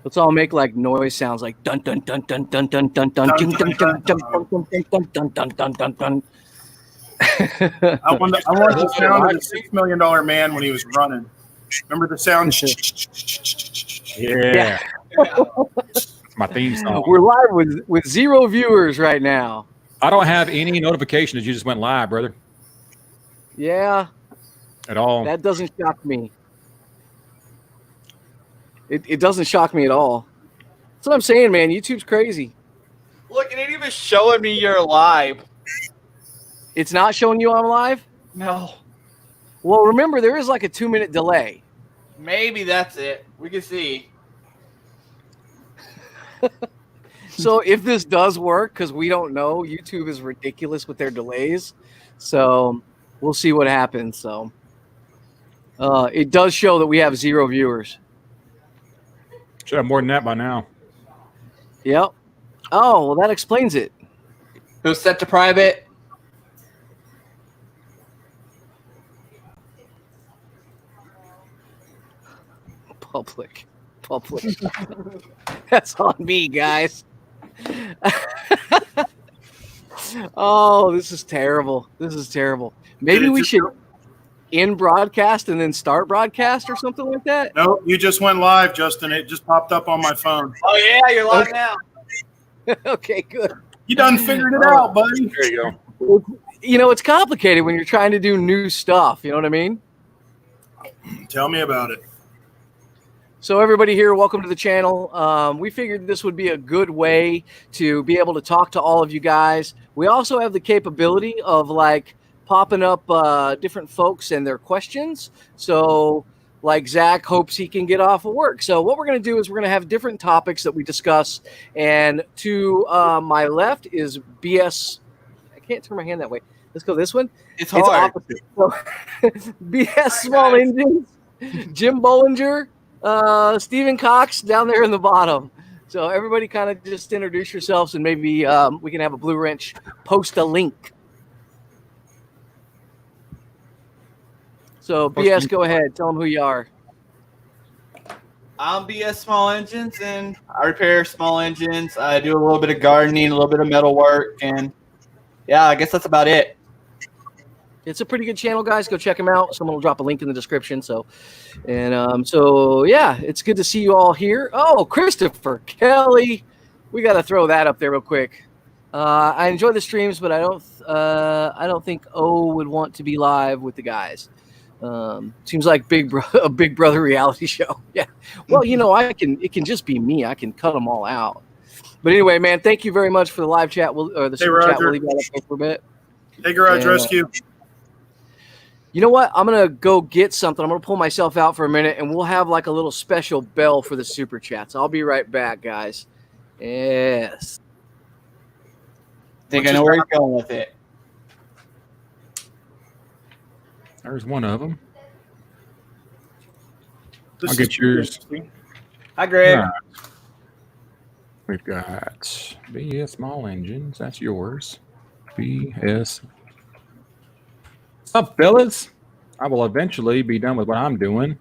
Let's all make like noise sounds like dun dun dun dun dun dun dun dun dun dun dun dun dun dun dun dun dun dun. I want the sound of the $6 million man when he was running. Remember the sound? Yeah. My theme song. We're live with 0 viewers right now. I don't have any notification that you just went live, brother. Yeah. At all. That doesn't shock me. It doesn't shock me at all. That's what I'm saying, man. YouTube's crazy. Look, it ain't even showing me you're live. It's not showing you I'm live? No. Well, remember, there is like a 2-minute delay. Maybe that's it. We can see. So if this does work, because we don't know, YouTube is ridiculous with their delays. So we'll see what happens. So it does show that we have 0 viewers. Should have more than that by now. Yep. Oh, well, that explains it. It was set to private. Public. That's on me, guys. Oh, this is terrible. Maybe we should end broadcast and then start broadcast or something like that. No, you just went live, Justin. It just popped up on my phone. Oh, yeah, you're live now. Okay, good. You done figured it out, buddy. There you go. You know, it's complicated when you're trying to do new stuff. You know what I mean? Tell me about it. So everybody here, welcome to the channel. We figured this would be a good way to be able to talk to all of you guys. We also have the capability of like popping up different folks and their questions. So like Zach hopes he can get off of work. So what we're going to do is we're going to have different topics that we discuss. And to my left is BS. I can't turn my hand that way. Let's go this one. It's hard. Opposite. So, BS Small Engines, Jim Bollinger, Stephen Cox down there in the bottom. So everybody kind of just introduce yourselves and maybe we can have a Blue Wrench post a link. So BS, go ahead. Tell them who you are. I'm BS Small Engines, and I repair small engines. I do a little bit of gardening, a little bit of metal work, and yeah, I guess that's about it. It's a pretty good channel, guys. Go check them out. Someone will drop a link in the description. So yeah, it's good to see you all here. Oh, Christopher Kelly, we got to throw that up there real quick. I enjoy the streams, but I don't think O would want to be live with the guys. Seems like a Big Brother reality show. Yeah. Well, you know, it can just be me. I can cut them all out. But anyway, man, thank you very much for the live chat. The super chat. We'll leave that up for a bit. Hey, Garage Rescue. You know what? I'm going to go get something. I'm going to pull myself out for a minute, and we'll have like a little special bell for the super chats. I'll be right back, guys. Yes. Think I know where you're going with it. There's one of them. I'll get yours. Hi, Greg. Right. We've got BS Small Engines. That's yours. BS. What's up, fellas? I will eventually be done with what I'm doing.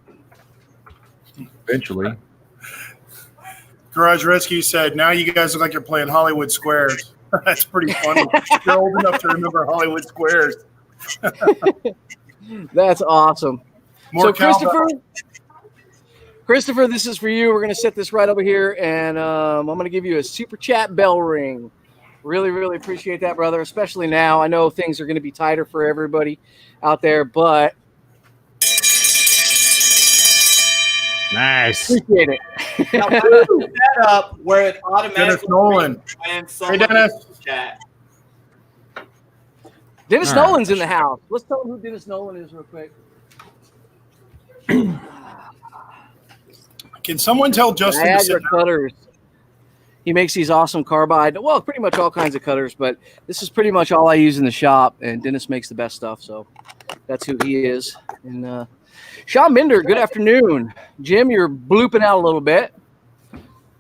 Eventually. Garage Rescue said, now you guys look like you're playing Hollywood Squares. That's pretty funny. You're old enough to remember Hollywood Squares. That's awesome. More so Christopher, this is for you. We're going to set this right over here, and I'm going to give you a super chat bell ring. Really, really appreciate that, brother, especially now. I know things are going to be tighter for everybody out there, but nice. Appreciate it. Now, set up where it automatically Dennis Nolan. Hey, Dennis. Chat. Dennis Nolan's in the house. Let's tell him who Dennis Nolan is real quick. Can someone tell Justin to sit down? Cutters. He makes these awesome carbide. Well, pretty much all kinds of cutters, but this is pretty much all I use in the shop, and Dennis makes the best stuff, so that's who he is. And Sean Bender, good afternoon. Jim, you're blooping out a little bit.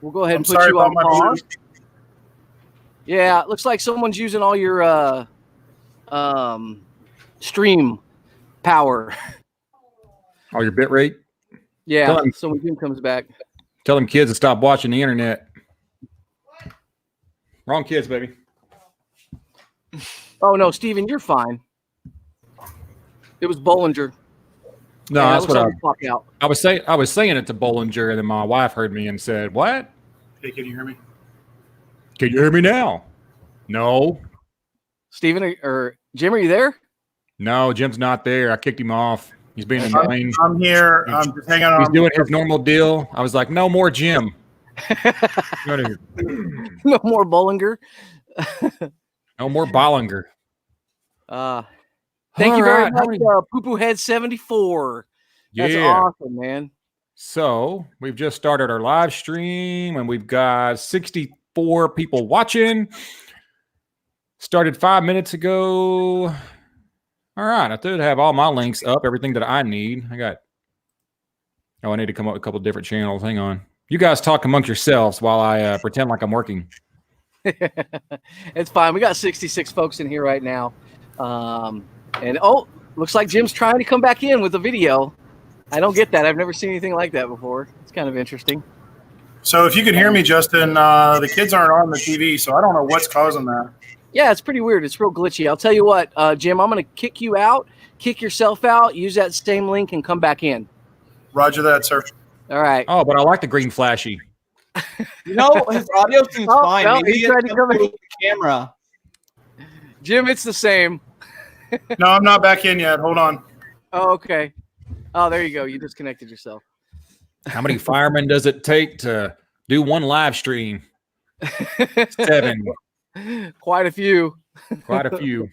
We'll go ahead and put you on pause. Yeah, it looks like someone's using all your stream power. Oh, your bit rate? Yeah, so when Jim comes back. Tell them kids to stop watching the internet. Wrong kids, baby. Oh no, Steven, you're fine. It was Bollinger. No, And that's what I was saying. I was saying it to Bollinger, and then my wife heard me and said, "What? Hey, can you hear me? Can you hear me now?" No, Steven or Jim, are you there? no, Jim's not there. I kicked him off. He's being annoying. I'm here. I'm just hanging on. He's doing his normal deal. I was like, "No more Jim." No more Bollinger. No more Bollinger. Thank you very right. much, Poo Poo Head 74. That's awesome, man. So we've just started our live stream, and we've got 64 people watching. Started 5 minutes ago. All right, I did have all my links up, everything that I need. I need to come up with a couple different channels. Hang on. You guys talk amongst yourselves while I pretend like I'm working. It's fine. We got 66 folks in here right now. And looks like Jim's trying to come back in with a video. I don't get that. I've never seen anything like that before. It's kind of interesting. So if you can hear me, Justin, the kids aren't on the TV, so I don't know what's causing that. Yeah, it's pretty weird. It's real glitchy. I'll tell you what, Jim, I'm going to kick you out, kick yourself out, use that same link, and come back in. Roger that, sir. All right. Oh, but I like the green flashy. His audio seems fine. No, Maybe he's trying to come in. the camera. Jim, it's the same. No, I'm not back in yet. Hold on. Oh, okay. Oh, there you go. You disconnected yourself. How many firemen does it take to do one live stream? 7. Quite a few. Quite a few.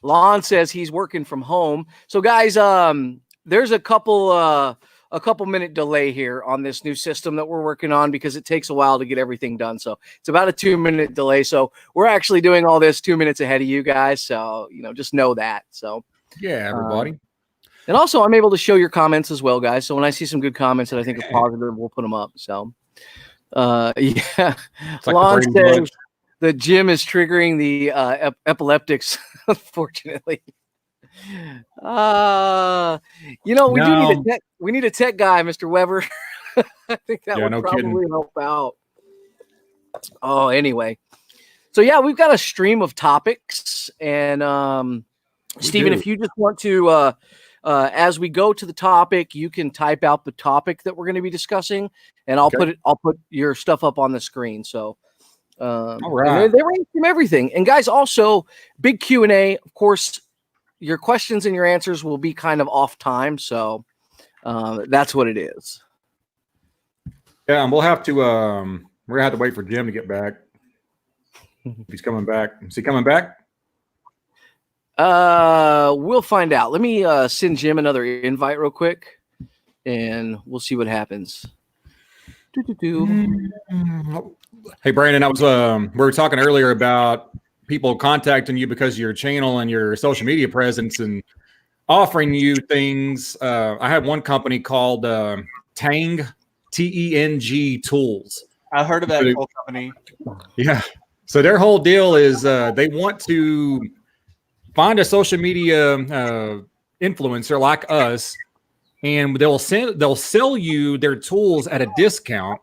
Lon says he's working from home. So, guys, there's a couple minute delay here on this new system that we're working on because it takes a while to get everything done. So it's about a 2-minute delay. So we're actually doing all this 2 minutes ahead of you guys. So, just know that. So yeah, everybody. And also I'm able to show your comments as well, guys. So when I see some good comments that I think are positive, we'll put them up. So, yeah. Like Lon says the Jim is triggering the epileptics, unfortunately. We need a tech guy, Mr. Weber. I think that would probably help out. Oh, anyway. So yeah, we've got a stream of topics, and Stephen, if you just want to, as we go to the topic, you can type out the topic that we're going to be discussing, and I'll put your stuff up on the screen. So, all right, they range from everything. And guys, also big Q&A, of course. Your questions and your answers will be kind of off time, so that's what it is. Yeah, and we'll have to we're gonna have to wait for Jim to get back. If he's coming back. Is he coming back? We'll find out. Let me send Jim another invite real quick, and we'll see what happens. Hey, Brandon, I was we were talking earlier about people contacting you because of your channel and your social media presence and offering you things. I had one company called Tang, T-E-N-G Tools. I heard of that whole company. Yeah. So their whole deal is they want to find a social media influencer like us, and they'll sell you their tools at a discount,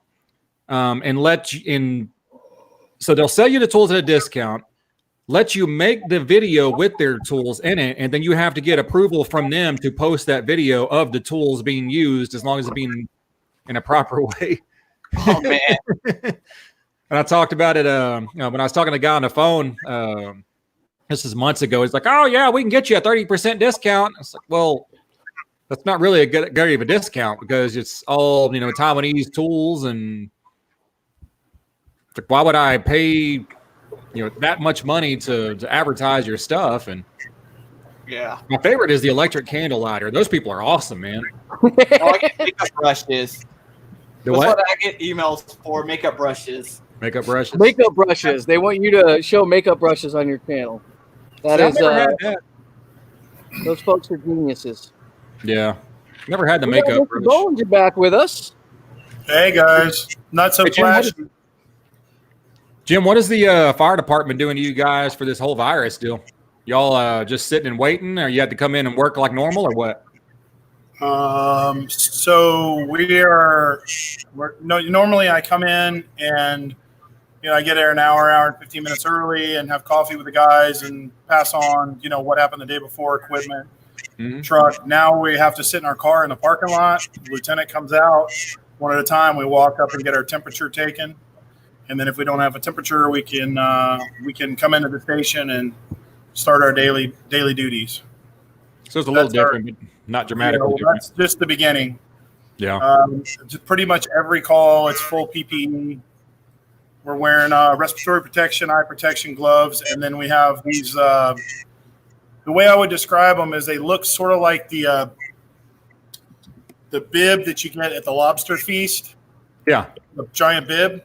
and so they'll sell you the tools at a discount, let you make the video with their tools in it, and then you have to get approval from them to post that video of the tools being used, as long as it's being in a proper way. Oh man! And I talked about it when I was talking to a guy on the phone. This is months ago. He's like, "Oh yeah, we can get you a 30% discount." I was like, "Well, that's not really a good of a discount because it's all Taiwanese tools, and like, why would I pay that much money to advertise your stuff?" And yeah, my favorite is the electric candle lighter. Those people are awesome, man. I get makeup brushes. That's what I get emails for, makeup brushes. Makeup brushes. Makeup brushes. They want you to show makeup brushes on your channel. Those folks are geniuses. Yeah, never had the makeup brush. Bollinger back with us. Hey guys, not so flashy. Jim, what is the fire department doing to you guys for this whole virus deal? Y'all just sitting and waiting, or you had to come in and work like normal, or what? So normally I come in and I get there an hour and 15 minutes early and have coffee with the guys and pass on, what happened the day before, equipment, truck. Now we have to sit in our car in the parking lot. The lieutenant comes out one at a time. We walk up and get our temperature taken. And then if we don't have a temperature, we can come into the station and start our daily duties. So it's a little different, but not dramatically different. That's just the beginning. Yeah. Pretty much every call, it's full PPE. We're wearing respiratory protection, eye protection, gloves, and then we have these. The way I would describe them is they look sort of like the bib that you get at the lobster feast. Yeah. The giant bib,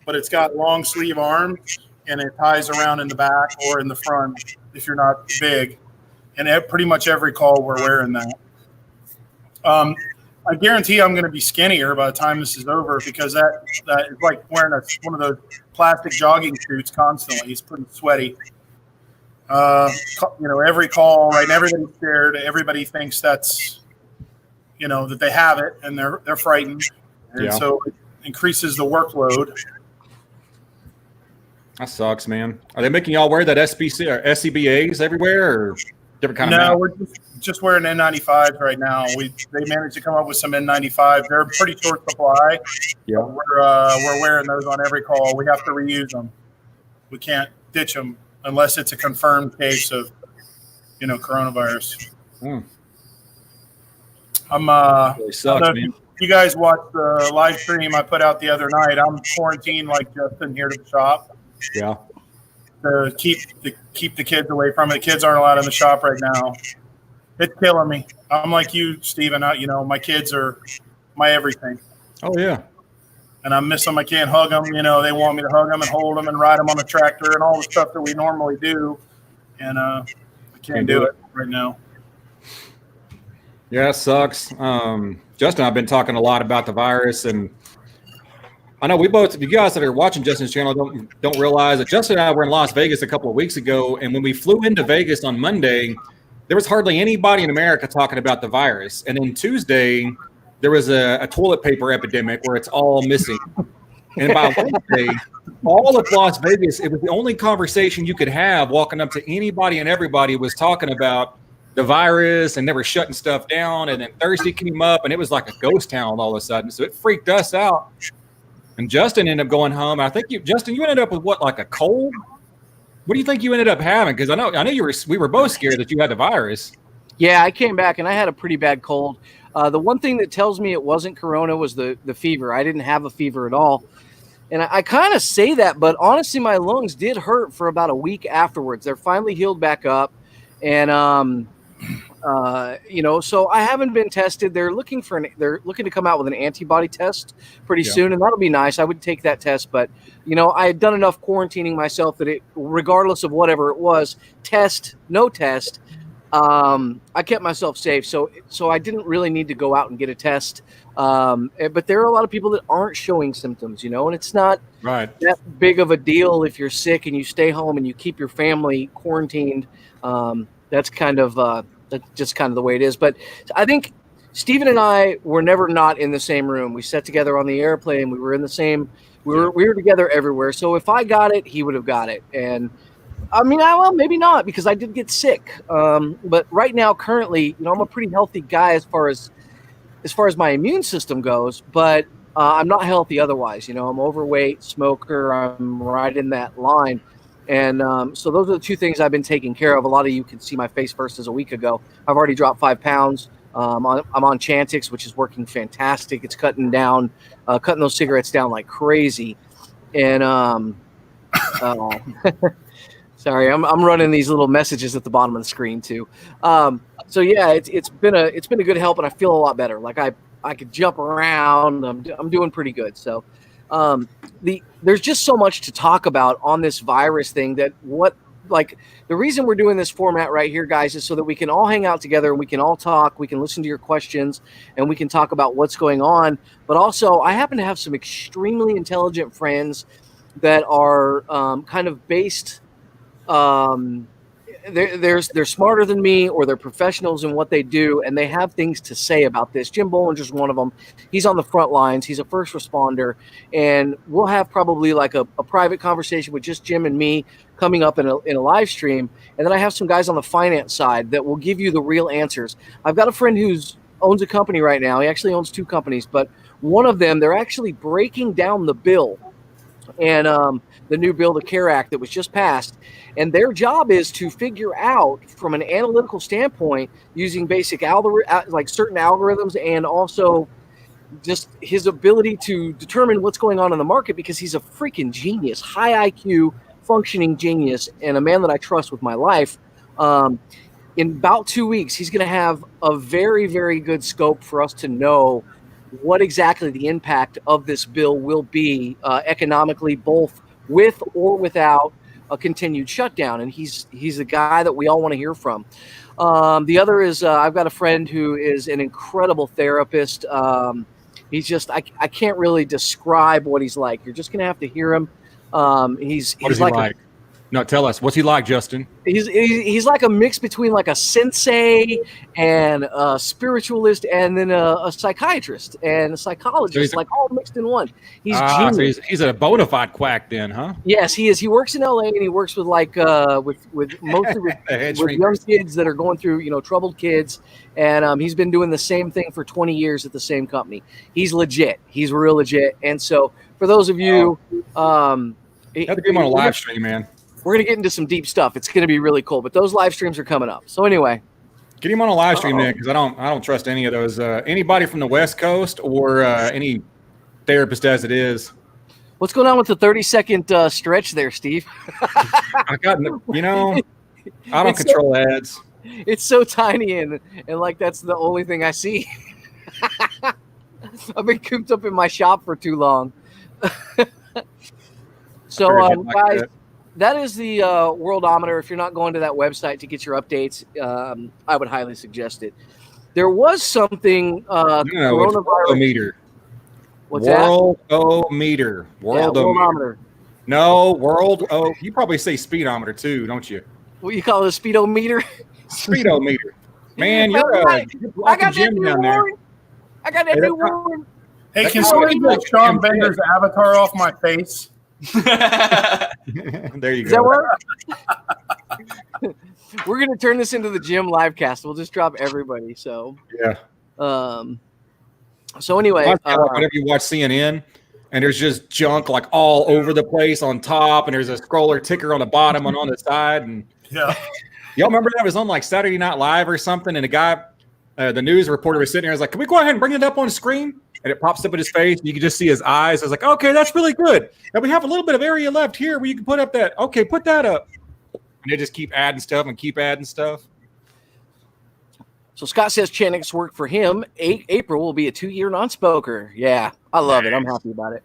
but it's got long sleeve arms and it ties around in the back or in the front if you're not big. And pretty much every call we're wearing that. I guarantee I'm going to be skinnier by the time this is over because that is like wearing one of those plastic jogging suits constantly. It's pretty sweaty. Every call, right? And everybody's scared. Everybody thinks that's, that they have it and they're frightened. And so it increases the workload. That sucks, man. Are they making y'all wear that SBC or SCBAs everywhere or different kind of? No, we're just wearing N95s right now. They managed to come up with some N95s. They're pretty short supply. Yeah, we're wearing those on every call. We have to reuse them. We can't ditch them unless it's a confirmed case of, coronavirus. Really sucks, man. You guys watched the live stream I put out the other night. I'm quarantined like Justin here to the shop. Yeah. To keep the kids away from it. The kids aren't allowed in the shop right now. It's killing me. I'm like you, Steven. My kids are my everything. Oh, yeah. And I miss them. I can't hug them. They want me to hug them and hold them and ride them on the tractor and all the stuff that we normally do. And I can't do it right now. Yeah, it sucks. Justin and I have been talking a lot about the virus, and I know you guys that are watching Justin's channel don't realize that Justin and I were in Las Vegas a couple of weeks ago, and when we flew into Vegas on Monday, there was hardly anybody in America talking about the virus. And then Tuesday, there was a toilet paper epidemic where it's all missing. And by Wednesday, all of Las Vegas, it was the only conversation you could have walking up to anybody and everybody was talking about the virus, and they were shutting stuff down. And then Thursday came up, and it was like a ghost town all of a sudden. So it freaked us out. And Justin ended up going home. I think Justin, you ended up with what, like a cold? What do you think you ended up having? Because I know we were both scared that you had the virus. Yeah, I came back and I had a pretty bad cold. The one thing that tells me it wasn't corona was the fever. I didn't have a fever at all. And I kind of say that, but honestly, my lungs did hurt for about a week afterwards. They're finally healed back up. And, so I haven't been tested. They're looking to come out with an antibody test pretty soon, and that'll be nice. I would take that test, but I had done enough quarantining myself that regardless of whatever it was, test, no test, I kept myself safe. So I didn't really need to go out and get a test. But there are a lot of people that aren't showing symptoms, and it's not that big of a deal if you're sick and you stay home and you keep your family quarantined. That's just kind of the way it is. But I think Steven and I were never not in the same room. We sat together on the airplane. We were in the same. We were together everywhere. So if I got it, he would have got it. And I mean, well, maybe not because I did get sick. But right now, currently, I'm a pretty healthy guy as far as my immune system goes. But I'm not healthy otherwise. I'm overweight, smoker. I'm right in that line. And so those are the two things I've been taking care of. A lot of you can see my face versus a week ago. I've already dropped 5 pounds. I'm on Chantix, which is working fantastic. It's cutting those cigarettes down like crazy. And sorry, I'm running these little messages at the bottom of the screen too. So yeah, it's been a good help, and I feel a lot better. Like I could jump around. I'm doing pretty good. So. There's just so much to talk about on this virus thing that the reason we're doing this format right here, guys, is so that we can all hang out together and we can all talk, we can listen to your questions, and we can talk about what's going on. But also, I happen to have some extremely intelligent friends that are kind of based they're smarter than me, or they're professionals in what they do, and they have things to say about this. Jim Bollinger's one of them. He's on the front lines. He's a first responder, and we'll have probably like a private conversation with just Jim and me coming up in a live stream. And then I have some guys on the finance side that will give you the real answers. I've got a friend who's owns a company right now. He actually owns 2 companies, but one of them, they're actually breaking down the bill and the new bill, the CARE Act that was just passed. And their job is to figure out from an analytical standpoint, using basic like certain algorithms, and also just his ability to determine what's going on in the market, because he's a freaking genius, high IQ, functioning genius, and a man that I trust with my life. In about 2 weeks, he's going to have a very, very good scope for us to know what exactly the impact of this bill will be economically, both with or without a continued shutdown. And he's the guy that we all want to hear from. The other is I've got a friend who is an incredible therapist. He's just I can't really describe what he's like. You're just going to have to hear him. He's like? No, tell us. What's he like, Justin? He's like a mix between like a sensei and a spiritualist, and then a psychiatrist and a psychologist, like all mixed in one. He's genius. So he's a bona fide quack then, huh? Yes, he is. He works in LA, and he works with like with mostly with young kids that are going through, troubled kids. And he's been doing the same thing for 20 years at the same company. He's legit. He's real legit. And so for those of you, you have to get him on a live stream, man. We're going to get into some deep stuff. It's going to be really cool, but those live streams are coming up. So anyway, get him on a live stream then, because I don't trust any of those. Anybody from the West Coast or any therapist as it is. What's going on with the 30-second stretch there, Steve? I don't control ads. It's so tiny, and like that's the only thing I see. I've been cooped up in my shop for too long. So, guys. That is the Worldometer. If you're not going to that website to get your updates, I would highly suggest it. There was something coronavirus. Worldometer. What's that? Worldometer. Worldometer. No, world. You probably say speedometer too, don't you? What you call it, a speedometer? Speedometer. Man, you're I got that new one. I got that new one. Hey, can somebody get Sean Bender's avatar off my face? There you go. Does that work? We're gonna turn this into the gym live cast. We'll just drop everybody. So yeah. So anyway, whenever you watch CNN and there's just junk like all over the place on top, and there's a scroller ticker on the bottom and on the side, and yeah, y'all remember that was on like Saturday Night Live or something, and the guy, the news reporter was sitting there, was like, "Can we go ahead and bring it up on the screen?" And it pops up in his face, and you can just see his eyes. I was like, okay, that's really good. And we have a little bit of area left here where you can put up that. Okay, put that up. And they just keep adding stuff and keep adding stuff. So Scott says Channick's work for him. April will be a 2-year non-smoker. Yeah, I love it. I'm happy about it.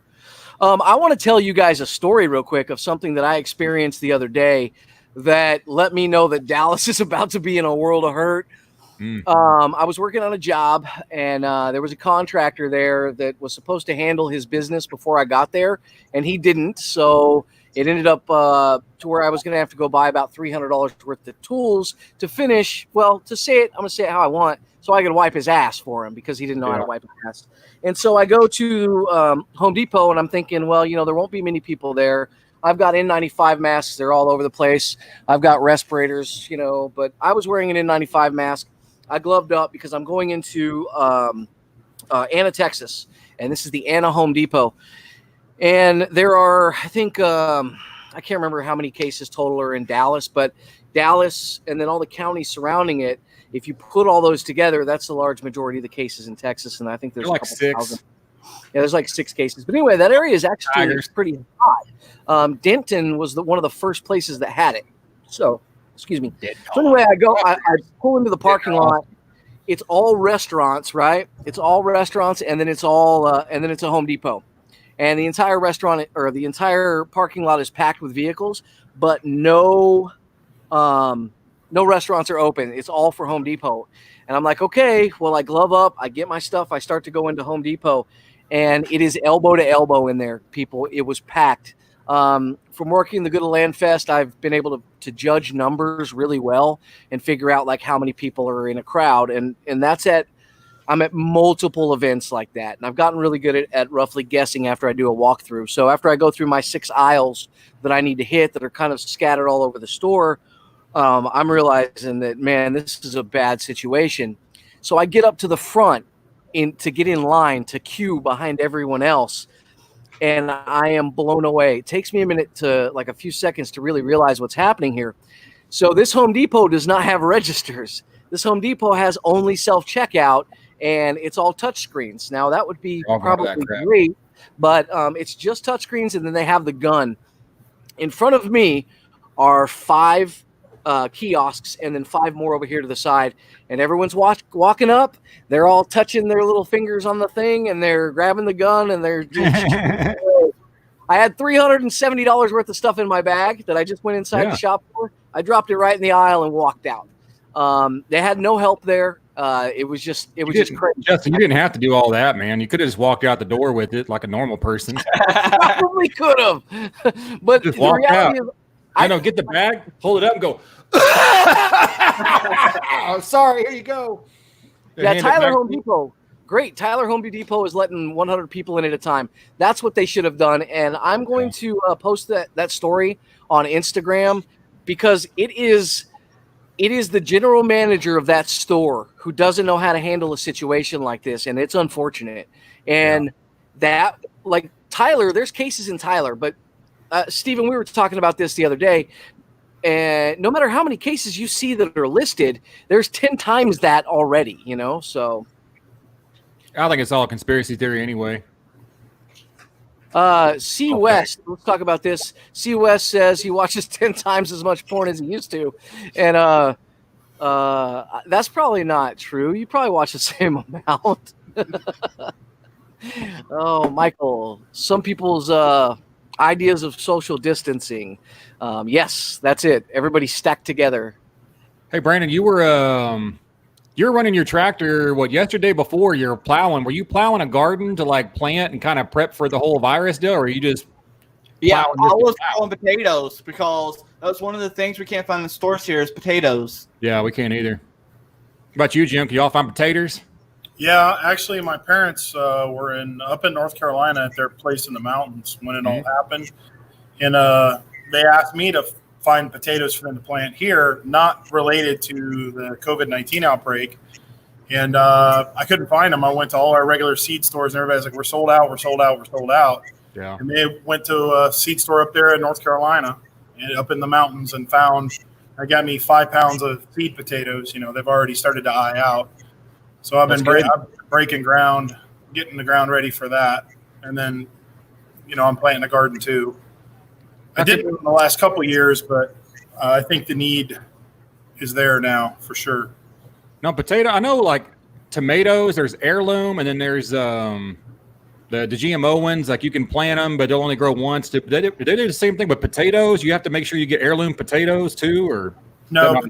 I want to tell you guys a story real quick of something that I experienced the other day that let me know that Dallas is about to be in a world of hurt. I was working on a job, and there was a contractor there that was supposed to handle his business before I got there, and he didn't. So it ended up to where I was going to have to go buy about $300 worth of tools to finish. Well, to say it, I'm going to say it how I want, so I could wipe his ass for him, because he didn't know how to wipe his ass. And so I go to Home Depot, and I'm thinking, well, there won't be many people there. I've got N95 masks. They're all over the place. I've got respirators, but I was wearing an N95 mask. I gloved up because I'm going into Anna, Texas, and this is the Anna Home Depot. And there are, I think, I can't remember how many cases total are in Dallas, but Dallas and then all the counties surrounding it, if you put all those together, that's the large majority of the cases in Texas. And I think there's like 6. thousand. Yeah, there's like 6 cases. But anyway, that area is actually pretty hot. Denton was one of the first places that had it. So, excuse me. So anyway, I pull into the parking lot. It's all restaurants, right? It's all restaurants, and then it's all and then it's a Home Depot. And the entire restaurant or the entire parking lot is packed with vehicles, but no restaurants are open. It's all for Home Depot. And I'm like, okay, well, I glove up, I get my stuff, I start to go into Home Depot, and it is elbow to elbow in there, people. It was packed. From working the Good of Land Fest, I've been able to judge numbers really well and figure out like how many people are in a crowd. And I'm at multiple events like that. And I've gotten really good at roughly guessing after I do a walkthrough. So after I go through my 6 aisles that I need to hit that are kind of scattered all over the store, I'm realizing that, man, this is a bad situation. So I get up to the front to get in line to queue behind everyone else. And I am blown away. It takes me a minute like a few seconds to really realize what's happening here. So this Home Depot does not have registers. This Home Depot has only self-checkout, and it's all touch screens. Now that would be probably great, but it's just touch screens, and then they have the gun. In front of me are 5 kiosks, and then 5 more over here to the side. And everyone's walking up. They're all touching their little fingers on the thing, and they're grabbing the gun, and they're just I had $370 worth of stuff in my bag that I just went inside the shop for. I dropped it right in the aisle and walked out. They had no help there. It was just crazy. Justin, you didn't have to do all that, man. You could have just walked out the door with it like a normal person. Probably could have, but just walk out. Get the bag, hold it up, and go. Oh, sorry. Here you go. Yeah, Tyler Home Depot. Great. Tyler Home Depot is letting 100 people in at a time. That's what they should have done. And I'm going to post that story on Instagram because it is the general manager of that store who doesn't know how to handle a situation like this. And it's unfortunate. And that, like Tyler, there's cases in Tyler, but Stephen, we were talking about this the other day. And no matter how many cases you see that are listed, there's 10 times that already, so. I think it's all a conspiracy theory anyway. C. West, let's talk about this. C. West says he watches 10 times as much porn as he used to. And that's probably not true. You probably watch the same amount. Oh, Michael, some people's ideas of social distancing. Yes, that's it. Everybody stacked together. Hey, Brandon, you were running your tractor, yesterday before you're plowing. Were you plowing a garden to like plant and kind of prep for the whole virus deal, or are you just I was plowing potatoes because that's one of the things we can't find in the stores here is potatoes. Yeah, we can't either. What about you, Jim? Can y'all find potatoes? Yeah, actually, my parents were up in North Carolina at their place in the mountains when it all happened, and they asked me to find potatoes for them to plant here, not related to the COVID-19 outbreak. And I couldn't find them. I went to all our regular seed stores, and everybody's like, "We're sold out. We're sold out. We're sold out." Yeah. And they went to a seed store up there in North Carolina, and up in the mountains, and I got me 5 pounds of seed potatoes. They've already started to eye out. So I've been breaking ground, getting the ground ready for that. And then, I'm planting a garden too. I didn't in the last couple of years, but I think the need is there now for sure. No, potato. I know, like tomatoes. There's heirloom, and then there's the GMO ones. Like you can plant them, but they'll only grow once. Do they do the same thing with potatoes? You have to make sure you get heirloom potatoes too, or no?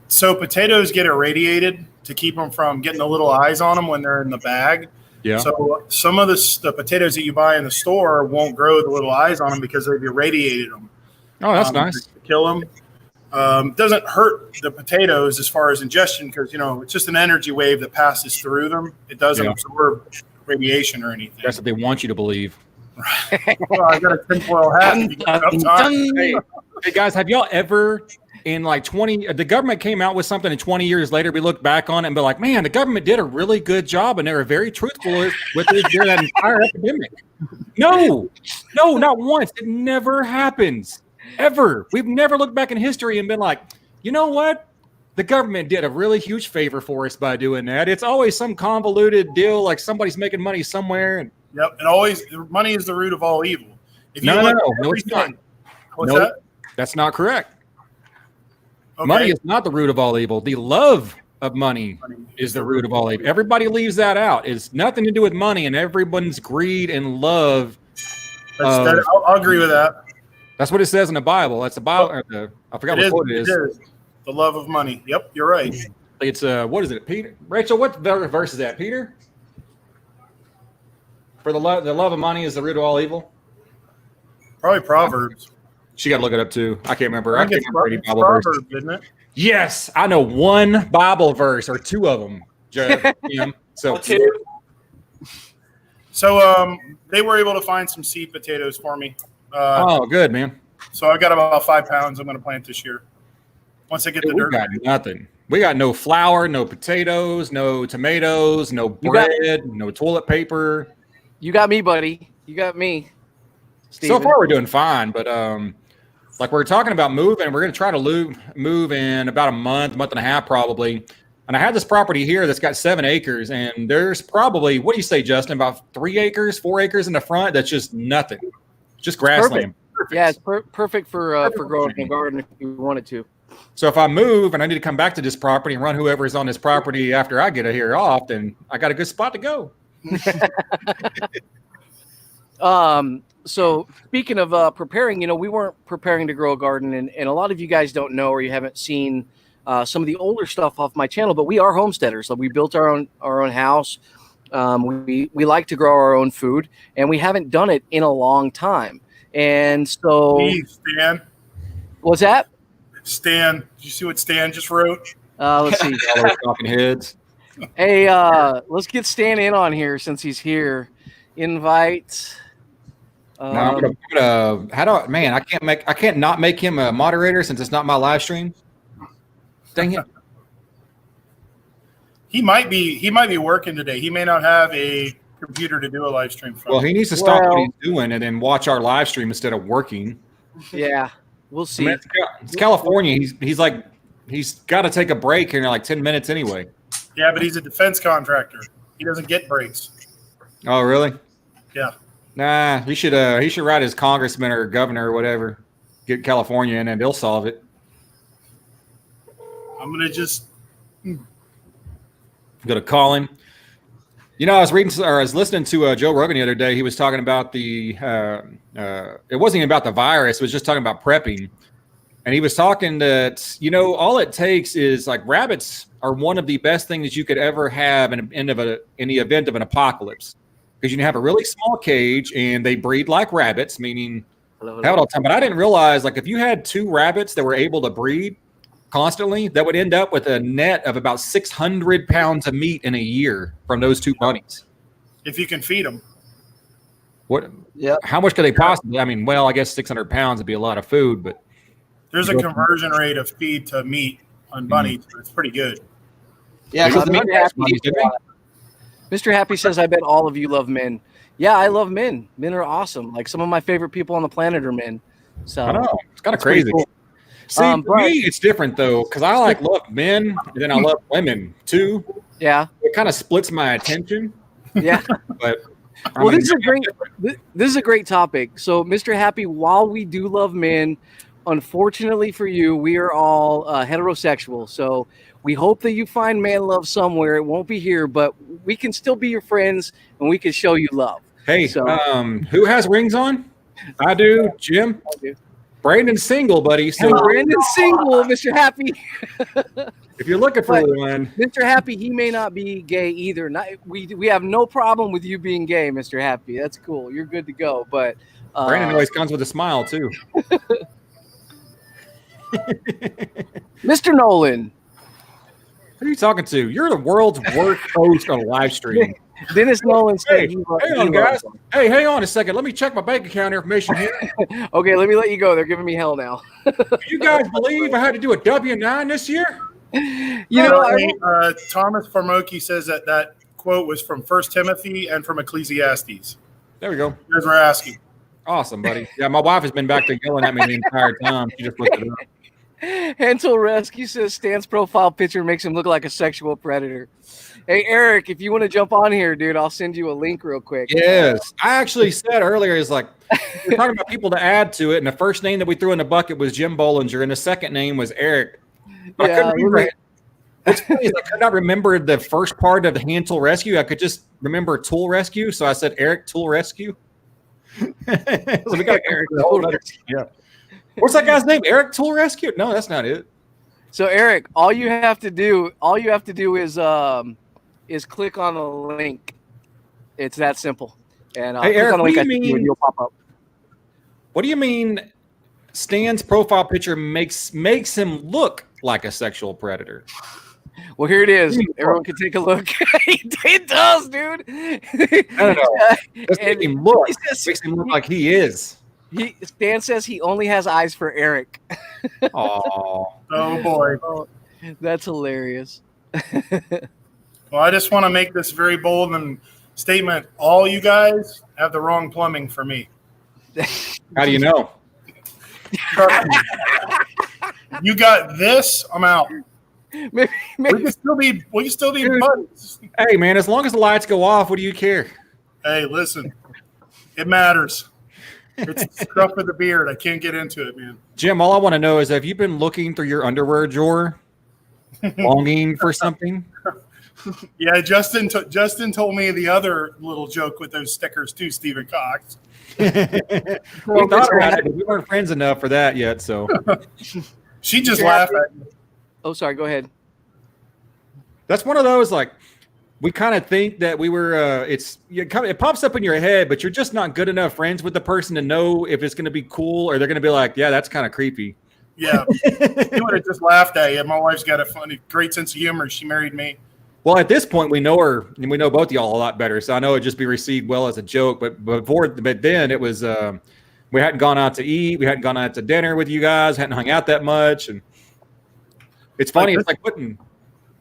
So potatoes get irradiated to keep them from getting the little eyes on them when they're in the bag. Yeah. So some of the potatoes that you buy in the store won't grow the little eyes on them because they've irradiated them. Oh, that's nice. To kill them. Doesn't hurt the potatoes as far as ingestion because, it's just an energy wave that passes through them. It doesn't absorb radiation or anything. That's what they want you to believe. Well, I got a tinfoil hat. Hey, guys, have y'all ever in like 20, the government came out with something and 20 years later, we look back on it and be like, man, the government did a really good job and they were very truthful with it during that entire epidemic. No, not once. It never happens. Ever. We've never looked back in history and been like, you know what? The government did a really huge favor for us by doing that. It's always some convoluted deal, like somebody's making money somewhere. And yep, and always money is the root of all evil. If you no, it's not. What's that? That's not correct. Okay. Money is not the root of all evil. The love of money is the root of all evil. Everybody leaves that out. It's nothing to do with money and everyone's greed and love. I'll agree with that. That's what it says in the Bible. That's the Bible. I forgot what quote it is. The love of money. Yep, you're right. It's what is it, Peter? Rachel, what verse is that, Peter? For the love of money is the root of all evil. Probably Proverbs. She got to look it up too. I can't remember. I I think can't remember any it's Bible verse. Proverbs, isn't it? Yes, I know one Bible verse or two of them. Jim. So they were able to find some seed potatoes for me. oh, good, man. So I got about 5 pounds I'm going to plant this year. Once I get the dirt. We got nothing. We got no flour, no potatoes, no tomatoes, no bread, no toilet paper. You got me, buddy. You got me. Steven. So far, we're doing fine, but like we're talking about moving, we're going to try to move in about a month and a half probably. And I have this property here that's got 7 acres, and there's probably, what do you say, Justin, about 3 acres, 4 acres in the front that's just nothing, just grassland. Perfect. Yeah, it's perfect for growing a garden if you wanted to. So if I move and I need to come back to this property and run whoever is on this property after I get here off, then I got a good spot to go. So speaking of preparing, we weren't preparing to grow a garden, and a lot of you guys don't know or you haven't seen some of the older stuff off my channel, but we are homesteaders. So we built our own house. We like to grow our own food, and we haven't done it in a long time. And so, Please, Stan. What's that? Stan, did you see what Stan just wrote? Let's see. All those talking heads. Hey, let's get Stan in on here since he's here. Invite. How do I can't not make him a moderator since it's not my live stream. Dang it. He might be working today. He may not have a computer to do a live stream from. Well, he needs to stop what he's doing and then watch our live stream instead of working. Yeah, we'll see. I mean, it's California. He's got to take a break in like 10 minutes anyway. Yeah, but he's a defense contractor. He doesn't get breaks. Oh, really? Yeah. Nah, he should write his congressman or governor or whatever. Get California in and they'll solve it. I'm gonna just Gonna call him. I was listening to Joe Rogan the other day. He was talking about it wasn't even about the virus. It was just talking about prepping. And he was talking that, all it takes is like rabbits are one of the best things you could ever have in the event of an apocalypse. Because you can have a really small cage and they breed like rabbits, meaning have it all the time. But I didn't realize, like, if you had 2 rabbits that were able to breed constantly, that would end up with a net of about 600 pounds of meat in a year from those 2 bunnies. if you can feed them. What? Yeah. How much could they possibly? I mean, well, I guess 600 pounds would be a lot of food, but there's a conversion rate of feed to meat on bunnies. Mm-hmm. It's pretty good. Yeah, because Mr. Happy says, I bet all of you love men. Yeah, I love men. Men are awesome. Like, some of my favorite people on the planet are men. So I know. It's kind of crazy. Cool. See, for me, it's different, though, because I love men, and then I love women, too. Yeah. It kind of splits my attention. Yeah. But this is a great topic. So, Mr. Happy, while we do love men, unfortunately for you, we are all heterosexual. So we hope that you find man love somewhere. It won't be here, but we can still be your friends and we can show you love. Hey, who has rings on? I do. Jim? I do. Brandon's single, buddy. So Brandon's single, Mr. Happy. If you're looking for one. Mr. Happy, he may not be gay either. We have no problem with you being gay, Mr. Happy. That's cool. You're good to go. But Brandon always comes with a smile, too. Mr. Nolan. Who are you talking to? You're the world's worst host on a live stream. Dennis Nolan said, hang on, guys. Hey, hang on a second. Let me check my bank account information here. Okay, let me let you go. They're giving me hell now. Do you guys believe I had to do a W-9 this year? Thomas Formoki says that quote was from 1 Timothy and from Ecclesiastes. There we go. Here's what we're asking. Awesome, buddy. Yeah, my wife has been back there yelling at me the entire time. She just looked it up. Hentel Rescue says Stan's profile picture makes him look like a sexual predator. Hey, Eric, if you want to jump on here, dude, I'll send you a link real quick. Yes. I actually said earlier, is like, we're talking about people to add to it, and the first name that we threw in the bucket was Jim Bollinger, and the second name was Eric. But I couldn't remember it. What's funny is I could not remember the first part of the Hentel Rescue. I could just remember Tool Rescue, so I said Eric Tool Rescue. So we got Eric Tool Rescue. Yeah. What's that guy's name? Eric Tool Rescue? No, that's not it. So Eric, all you have to do is click on the link. It's that simple. And hey, click Eric, on the link and you'll pop up. What do you mean? Stan's profile picture makes him look like a sexual predator. Well, here it is. Everyone can take a look. It does, dude. No. Let's make him look. Makes him look like he is. Stan says he only has eyes for Eric. Oh boy. Oh, that's hilarious. Well, I just want to make this very bold and statement. All you guys have the wrong plumbing for me. How do you know? You got this, I'm out. Maybe. We can still be buddies. Hey, man, as long as the lights go off, what do you care? Hey, listen, it matters. It's the stuff of the beard. I can't get into it, man. Jim, all I want to know is, have you been looking through your underwear drawer, longing for something? Yeah, Justin told me the other little joke with those stickers too, Stephen Cox. We thought about it, but we weren't friends enough for that yet, so. She just laughed at me. Oh, sorry. Go ahead. That's one of those, like, we kind of think that we were, it pops up in your head, but you're just not good enough friends with the person to know if it's going to be cool or they're going to be like, yeah, that's kind of creepy. Yeah. He would have just laughed at you. My wife's got a great sense of humor. She married me. Well, at this point, we know her, and we know both of y'all a lot better. So I know it'd just be received well as a joke. But then it was, we hadn't gone out to eat, we hadn't gone out to dinner with you guys, hadn't hung out that much, and it's funny. It's like putting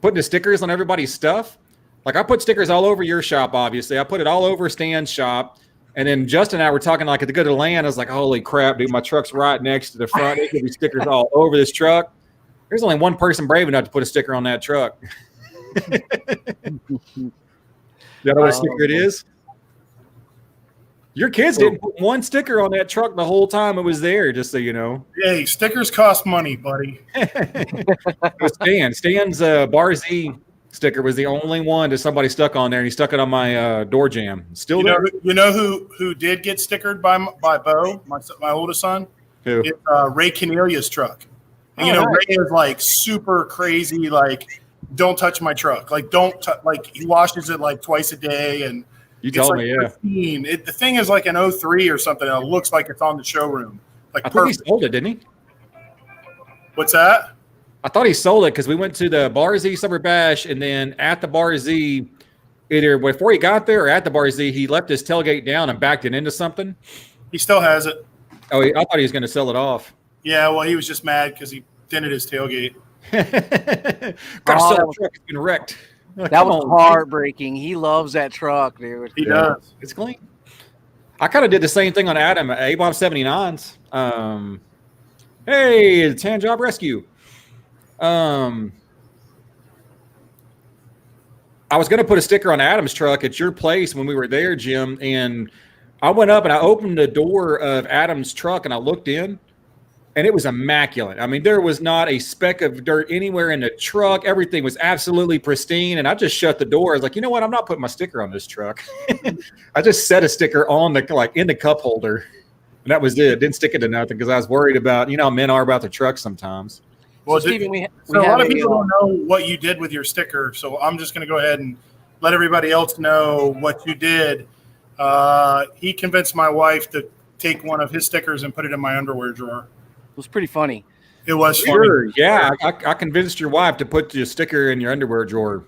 the stickers on everybody's stuff. Like I put stickers all over your shop. Obviously, I put it all over Stan's shop, and then Justin and I were talking like at the good of the land. I was like, "Holy crap, dude! My truck's right next to the front. There could be stickers all over this truck." There's only one person brave enough to put a sticker on that truck. You know what sticker it is? Your kids didn't put one sticker on that truck the whole time it was there, just so you know. Hey, stickers cost money, buddy. Stan's Bar Z sticker was the only one that somebody stuck on there, and he stuck it on my door jamb. Still there. You know who did get stickered by Bo, my oldest son? Who? It's Ray Cornelia's truck. And, nice. Ray is like super crazy, like don't touch my truck. Like like he washes it like twice a day, and you told me, yeah. The thing is like an 03 or something. And it looks like it's on the showroom. Like I think he sold it, didn't he? What's that? I thought he sold it because we went to the Bar Z Summer Bash, and then at the Bar Z, either before he got there or at the Bar Z, he left his tailgate down and backed it into something. He still has it. Oh, I thought he was going to sell it off. Yeah, well, he was just mad because he dented his tailgate. Got to sell the truck. It's been wrecked. That was heartbreaking. He loves that truck, dude. He does. It's clean. I kind of did the same thing on Adam at A-Bomb 79s. Hey, the Tan Job Rescue. I was going to put a sticker on Adam's truck at your place when we were there, Jim, and I went up and I opened the door of Adam's truck and I looked in, and it was immaculate. I mean, there was not a speck of dirt anywhere in the truck. Everything was absolutely pristine, and I just shut the door. I was like, you know what? I'm not putting my sticker on this truck. I just set a sticker on in the cup holder, and that was it. Didn't stick it to nothing because I was worried about, how men are about their trucks sometimes. Well, Stephen, a lot of people don't know what you did with your sticker, so I'm just going to go ahead and let everybody else know what you did. He convinced my wife to take one of his stickers and put it in my underwear drawer. It was pretty funny. It was sure, funny. Yeah. I convinced your wife to put your sticker in your underwear drawer.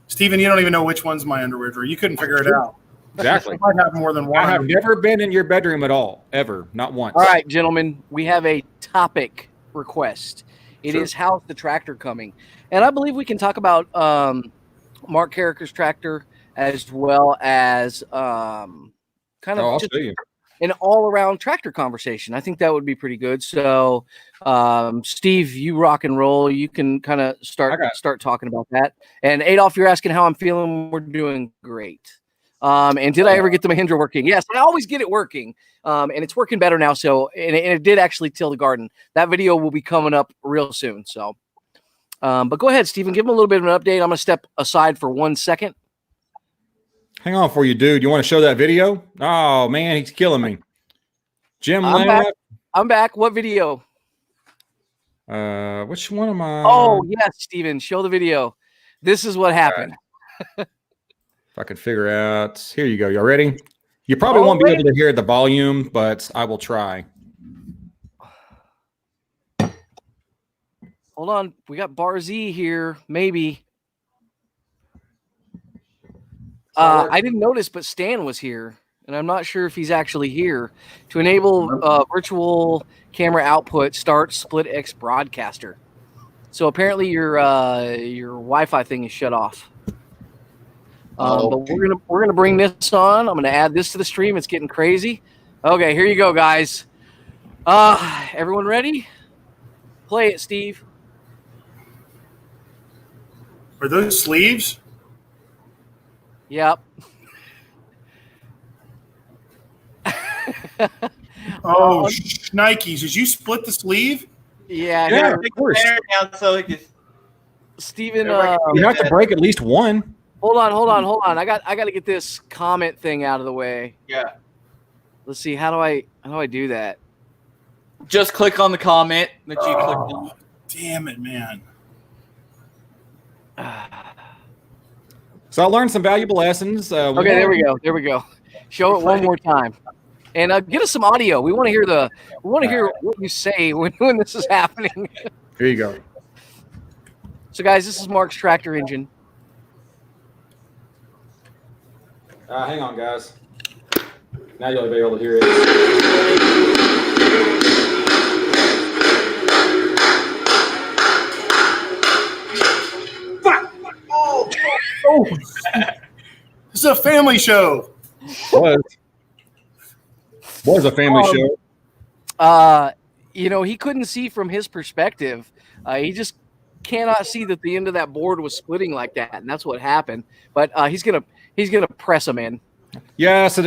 Stephen, you don't even know which one's my underwear drawer. You couldn't figure it out. Exactly. I might have more than one. I have never been in your bedroom at all, ever, not once. All right, gentlemen, we have a topic request. It is how's the tractor coming? And I believe we can talk about Mark Carricker's tractor as well as kind of just an all-around tractor conversation. I think that would be pretty good. So, Steve, you rock and roll. You can kind of start talking about that. And Adolph, you're asking how I'm feeling. We're doing great. And did I ever get the Mahindra working? Yes, I always get it working. And it's working better now. So, and it did actually till the garden. That video will be coming up real soon. So, but go ahead, Stephen, give him a little bit of an update. I'm going to step aside for 1 second. Hang on for you, dude. You want to show that video? Oh man, he's killing me. Jim, I'm back. What video? Which one am I? Oh yes, Stephen, show the video. This is what happened. If I could figure out. Here you go. Y'all ready? You probably won't be able to hear the volume, but I will try. Hold on. We got Bar Z here. Maybe. I didn't notice, but Stan was here, and I'm not sure if he's actually here. To enable virtual camera output, start Split X Broadcaster. So apparently your Wi-Fi thing is shut off. But we're gonna bring this on. I'm gonna add this to the stream. It's getting crazy. Okay, here you go, guys. Everyone ready? Play it, Steve. Are those sleeves? Yep. Oh, Nikes! Did you split the sleeve? Yeah. Yeah, of course. Down so he can, Steven, You have to break at least one. hold on. I got to get this comment thing out of the way. yeah. Let's see. How do I do that? Just click on the comment that you clicked on. Damn it, man! So I learned some valuable lessons. Okay, there we go. Show it one more time, and get us some audio. We want to hear what you say when this is happening. Here you go. So, guys, this is Mark's tractor engine. Hang on, guys. Now you'll be able to hear it. Oh, this is a family show. Was a family show. He couldn't see from his perspective. He just cannot see that the end of that board was splitting like that, and that's what happened. But he's gonna press them in. Yeah. So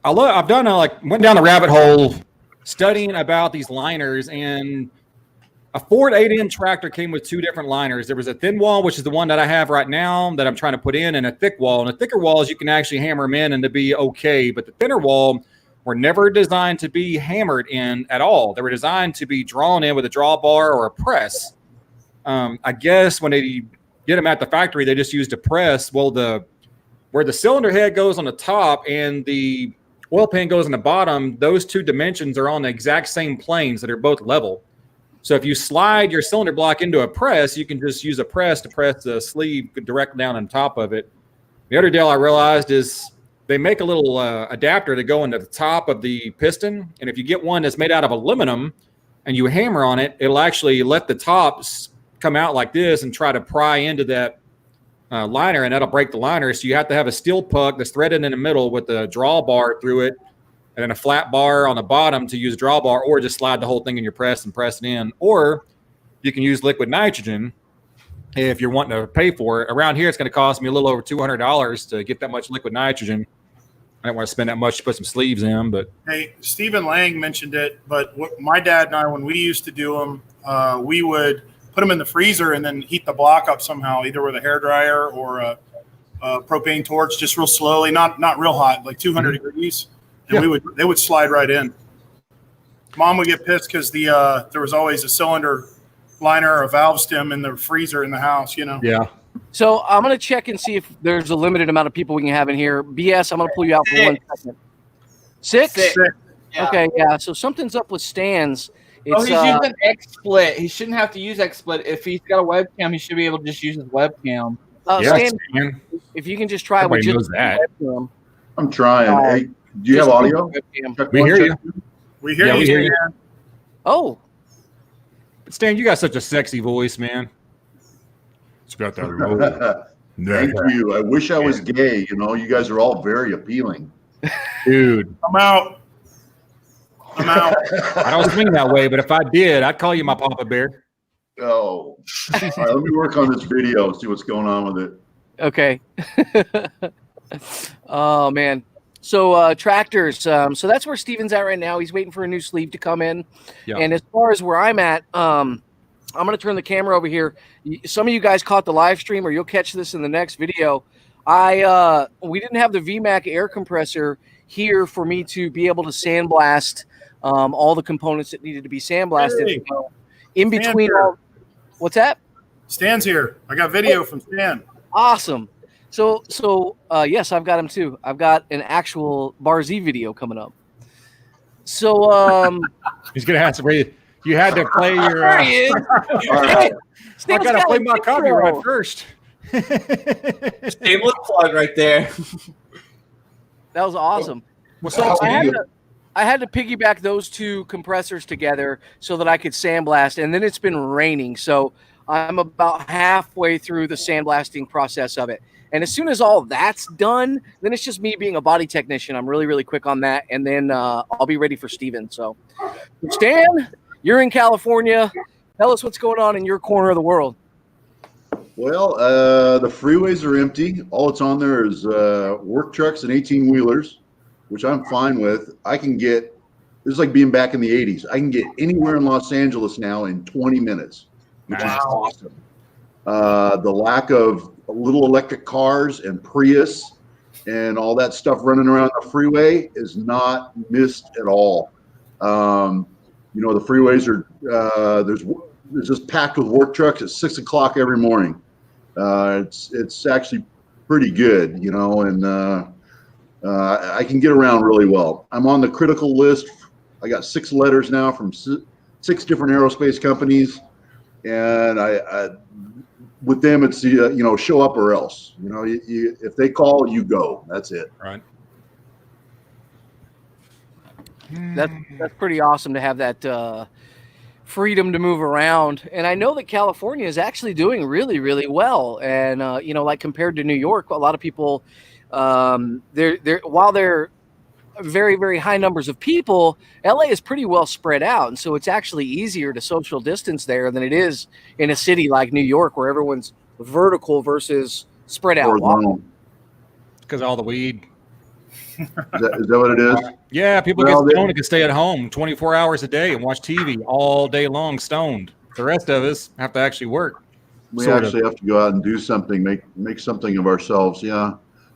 I've done went down the rabbit hole studying about these liners, and a Ford 8N tractor came with two different liners. There was a thin wall, which is the one that I have right now that I'm trying to put in, and a thick wall. And the thicker walls, you can actually hammer them in and to be okay. But the thinner wall were never designed to be hammered in at all. They were designed to be drawn in with a drawbar or a press. I guess when they get them at the factory, they just used a press. Well, where the cylinder head goes on the top and the oil pan goes on the bottom, those two dimensions are on the exact same planes that are both level. So if you slide your cylinder block into a press, you can just use a press to press the sleeve directly down on top of it. The other deal I realized is they make a little adapter to go into the top of the piston. And if you get one that's made out of aluminum and you hammer on it, it'll actually let the tops come out like this and try to pry into that liner, and that'll break the liner. So you have to have a steel puck that's threaded in the middle with a drawbar through it, and then a flat bar on the bottom to use a drawbar, or just slide the whole thing in your press and press it in. Or you can use liquid nitrogen if you're wanting to pay for it. Around here, it's going to cost me a little over $200 to get that much liquid nitrogen. I don't want to spend that much to put some sleeves in, but. Hey, Stephen Lang mentioned it, but my dad and I, when we used to do them, we would put them in the freezer and then heat the block up somehow, either with a hairdryer or a propane torch, just real slowly, not real hot, like 200 degrees. And they would slide right in. Mom would get pissed because there was always a cylinder liner or a valve stem in the freezer in the house, Yeah. So I'm going to check and see if there's a limited amount of people we can have in here. BS, I'm going to pull you out for 1 second. Six? Yeah. Okay, yeah. So something's up with Stan's. He's using XSplit. He shouldn't have to use XSplit. If he's got a webcam, he should be able to just use his webcam. Stan, if you can just try with just that. webcam. I'm trying. Hey, do you have audio? We hear you. We hear you, Stan. Oh. But Stan, you got such a sexy voice, man. It's got that remote. Thank you. I wish I was gay. You guys are all very appealing. Dude. I'm out. I don't swing that way, but if I did, I'd call you my Papa Bear. Oh. All right, let me work on this video, see what's going on with it. Okay. Oh, man. So tractors. So that's where Steven's at right now. He's waiting for a new sleeve to come in. Yeah. And as far as where I'm at, I'm going to turn the camera over here. Some of you guys caught the live stream, or you'll catch this in the next video. We didn't have the VMAC air compressor here for me to be able to sandblast all the components that needed to be sandblasted. Hey. In between, what's that? Stan's here. I got video from Stan. Awesome. So yes, I've got him too. I've got an actual Bar Z video coming up. So He's gonna have to read. You had to play your. there he is. All right. I gotta got play an my intro. copyright first. Shameless plug right there. That was awesome. What's So up, Steve? I had to piggyback those two compressors together so that I could sandblast, and then it's been raining, so I'm about halfway through the sandblasting process of it. And as soon as all that's done, then it's just me being a body technician. I'm really, really quick on that, and then I'll be ready for Steven. So, Stan, you're in California. Tell us what's going on in your corner of the world. Well, the freeways are empty. All that's on there is work trucks and 18-wheelers, which I'm fine with. I can get, this is like being back in the 80s. I can get anywhere in Los Angeles now in 20 minutes, which is awesome. The lack of little electric cars and Prius and all that stuff running around the freeway is not missed at all. The freeways are, it's just packed with work trucks at 6 o'clock every morning. It's actually pretty good, and I can get around really well. I'm on the critical list. I got 6 letters now from 6 different aerospace companies, and I with them it's show up or else. If they call, you go. That's it. Right. That's pretty awesome to have that freedom to move around. And I know that California is actually doing really, really well. And like compared to New York, a lot of people, while they're very, very high numbers of people, LA is pretty well spread out, and so it's actually easier to social distance there than it is in a city like New York, where everyone's vertical versus spread out. Because all the weed. Is that what it is? Yeah, people get stoned and can stay at home 24 hours a day and watch TV all day long stoned. The rest of us have to actually work. We actually have to go out and do something, make something of ourselves. Yeah.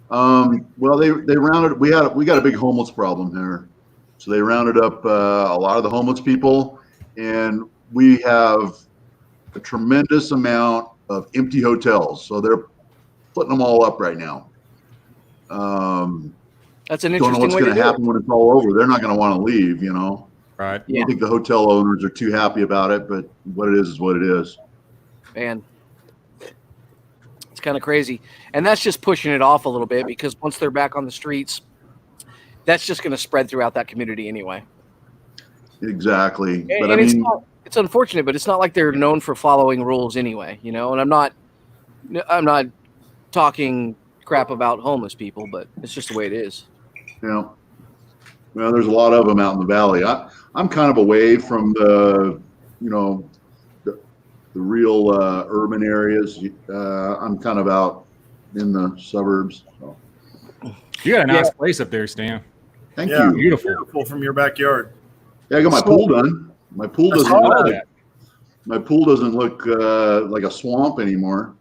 Well, they rounded. We got a big homeless problem here, so they rounded up a lot of the homeless people, and we have a tremendous amount of empty hotels. So they're putting them all up right now. That's an interesting don't know what's going to happen when it's all over. They're not going to want to leave, Right. Yeah. I think the hotel owners are too happy about it, but what it is what it is. Man, it's kind of crazy. And that's just pushing it off a little bit, because once they're back on the streets, that's just going to spread throughout that community anyway. Exactly. And it's unfortunate, but it's not like they're known for following rules anyway, and I'm not talking crap about homeless people, but it's just the way it is. Yeah. Well, there's a lot of them out in the valley. I'm kind of away from the real urban areas. I'm kind of out in the suburbs. So. You got a nice place up there, Stan. Thank you. Beautiful from your backyard. Yeah, I got my pool done. My pool doesn't look like a swamp anymore.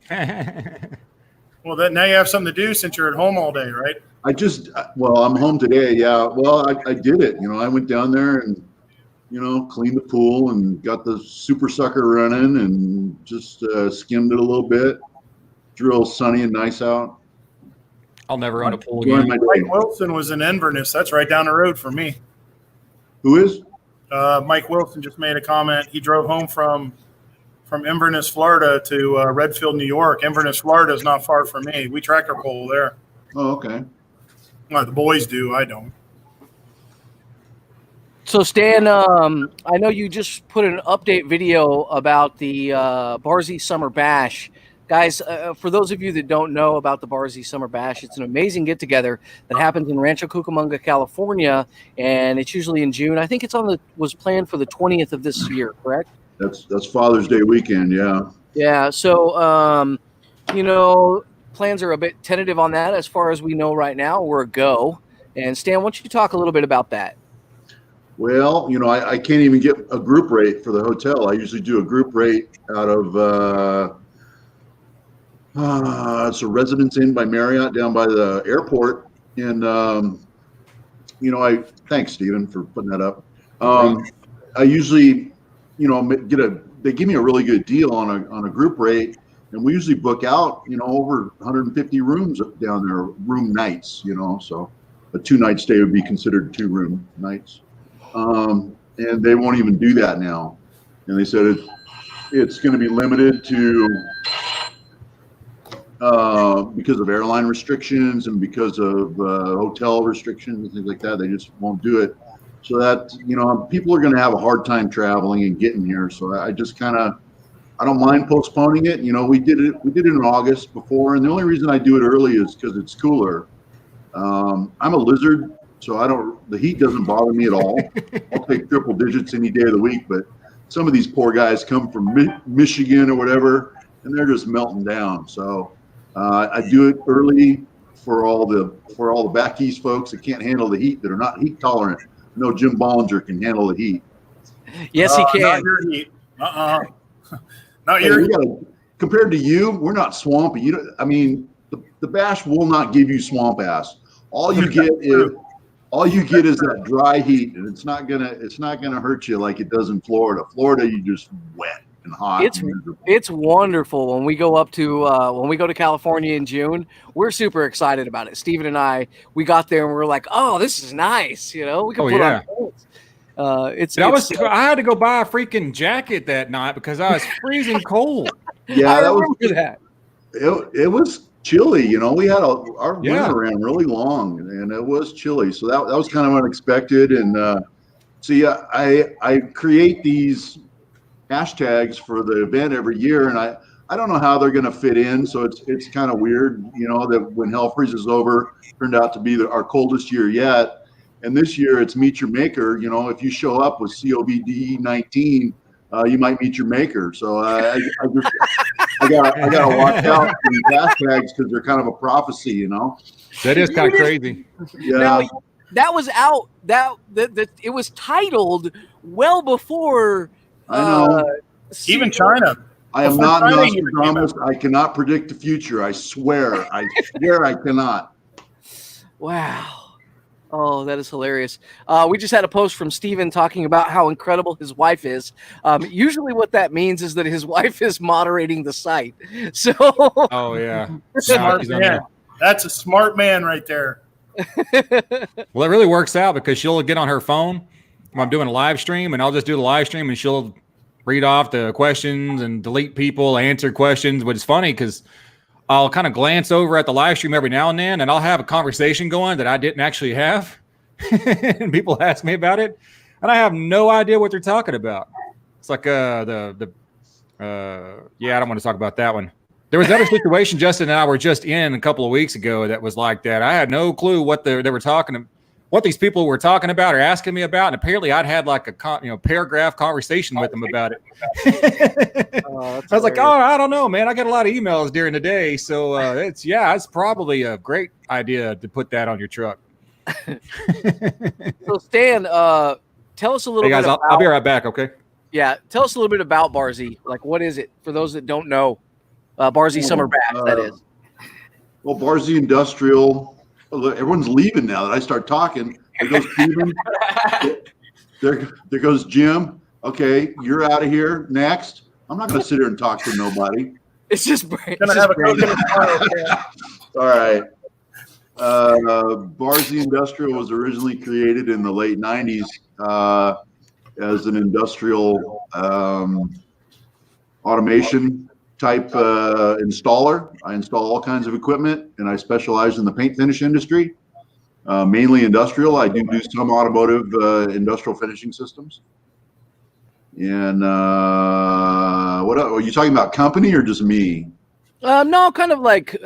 Well, now you have something to do since you're at home all day, right? I'm home today. Yeah. Well, I did it. I went down there and, cleaned the pool and got the super sucker running and just skimmed it a little bit. It's real sunny and nice out. I'll never own a pool again. Mike Wilson was in Inverness. That's right down the road from me. Who is? Mike Wilson just made a comment. He drove home from Inverness, Florida to Redfield, New York. Inverness, Florida is not far from me. We tractor pull there. Oh, okay. Well, the boys do. I don't. So, Stan, I know you just put an update video about the Bar Z Summer Bash. Guys, for those of you that don't know about the Bar Z Summer Bash, it's an amazing get-together that happens in Rancho Cucamonga, California, and it's usually in June. I think was planned for the 20th of this year, correct? That's Father's Day weekend, yeah. Yeah, so, plans are a bit tentative on that. As far as we know right now, we're a go. And, Stan, why don't you talk a little bit about that? Well, I can't even get a group rate for the hotel. I usually do a group rate out of it's a Residence Inn by Marriott down by the airport. And, thanks, Stephen, for putting that up. I usually, they give me a really good deal on a group rate. And we usually book out, over 150 rooms down there, room nights, so a 2-night stay would be considered 2 room nights. And they won't even do that now. And they said it's going to be limited to, because of airline restrictions and because of hotel restrictions and things like that, they just won't do it. So that, people are going to have a hard time traveling and getting here. So I just I don't mind postponing it. We did it in August before. And the only reason I do it early is because it's cooler. I'm a lizard, so the heat doesn't bother me at all. I'll take triple digits any day of the week, but some of these poor guys come from Michigan or whatever, and they're just melting down. So I do it early for all the back east folks that can't handle the heat, that are not heat tolerant. No, Jim Bollinger can handle the heat. Yes, he can. Not your heat. Not your heat. Compared to you, we're not swampy. The bash will not give you swamp ass. All you get is that dry heat, and it's not gonna hurt you like it does in Florida. Florida, you just wet and hot. It's wonderful when we go to California in June. We're super excited about it. Steven and I, we got there and we were like, "Oh, this is nice." We can put on coats. I had to go buy a freaking jacket that night because I was freezing cold. Yeah, I remember that. It was chilly. We had our winter ran really long, and it was chilly. So that was kind of unexpected. And I create these hashtags for the event every year, and I don't know how they're going to fit in. So it's kind of weird, that when Hell Freezes Over turned out to be our coldest year yet. And this year it's Meet Your Maker. If you show up with COVID-19, you might meet your maker. So I gotta watch out for these hashtags because they're kind of a prophecy. That is kind of crazy. Yeah. Now, that was out. That it was titled well before. I know. Even China. I am not Nostradamus. I cannot predict the future. I swear. I cannot. Wow. Oh, that is hilarious. We just had a post from Steven talking about how incredible his wife is. Usually what that means is that his wife is moderating the site. So. Oh, yeah. Smart man. That's a smart man right there. Well, it really works out because she'll get on her phone when I'm doing a live stream, and I'll just do the live stream, and she'll read off the questions and delete people, answer questions. But it's funny because I'll kind of glance over at the live stream every now and then, and I'll have a conversation going that I didn't actually have. And people ask me about it, and I have no idea what they're talking about. It's like I don't want to talk about that one. There was another situation Justin and I were just in a couple of weeks ago that was like that. I had no clue what they were talking about, what these people were talking about or asking me about, and apparently I'd had like a paragraph conversation with them about it. I was like, "Oh, I don't know, man. I get a lot of emails during the day, so it's probably a great idea to put that on your truck." So Stan, tell us a little bit. Hey guys, I'll be right back. Okay. Yeah, tell us a little bit about Barzy. Like, what is it for those that don't know? Barzy Summer Bash, that is. Well, Barzy Industrial. Everyone's leaving now that I start talking. There goes Steven. there goes Jim. Okay, you're out of here. Next. I'm not going to sit here and talk to nobody. It's just Gonna have a coconut All right. Barzy Industrial was originally created in the late 90s as an industrial automation type installer. I install all kinds of equipment, and I specialize in the paint finish industry, mainly industrial. I do some automotive industrial finishing systems. And what are you talking about, company or just me? No, kind of like,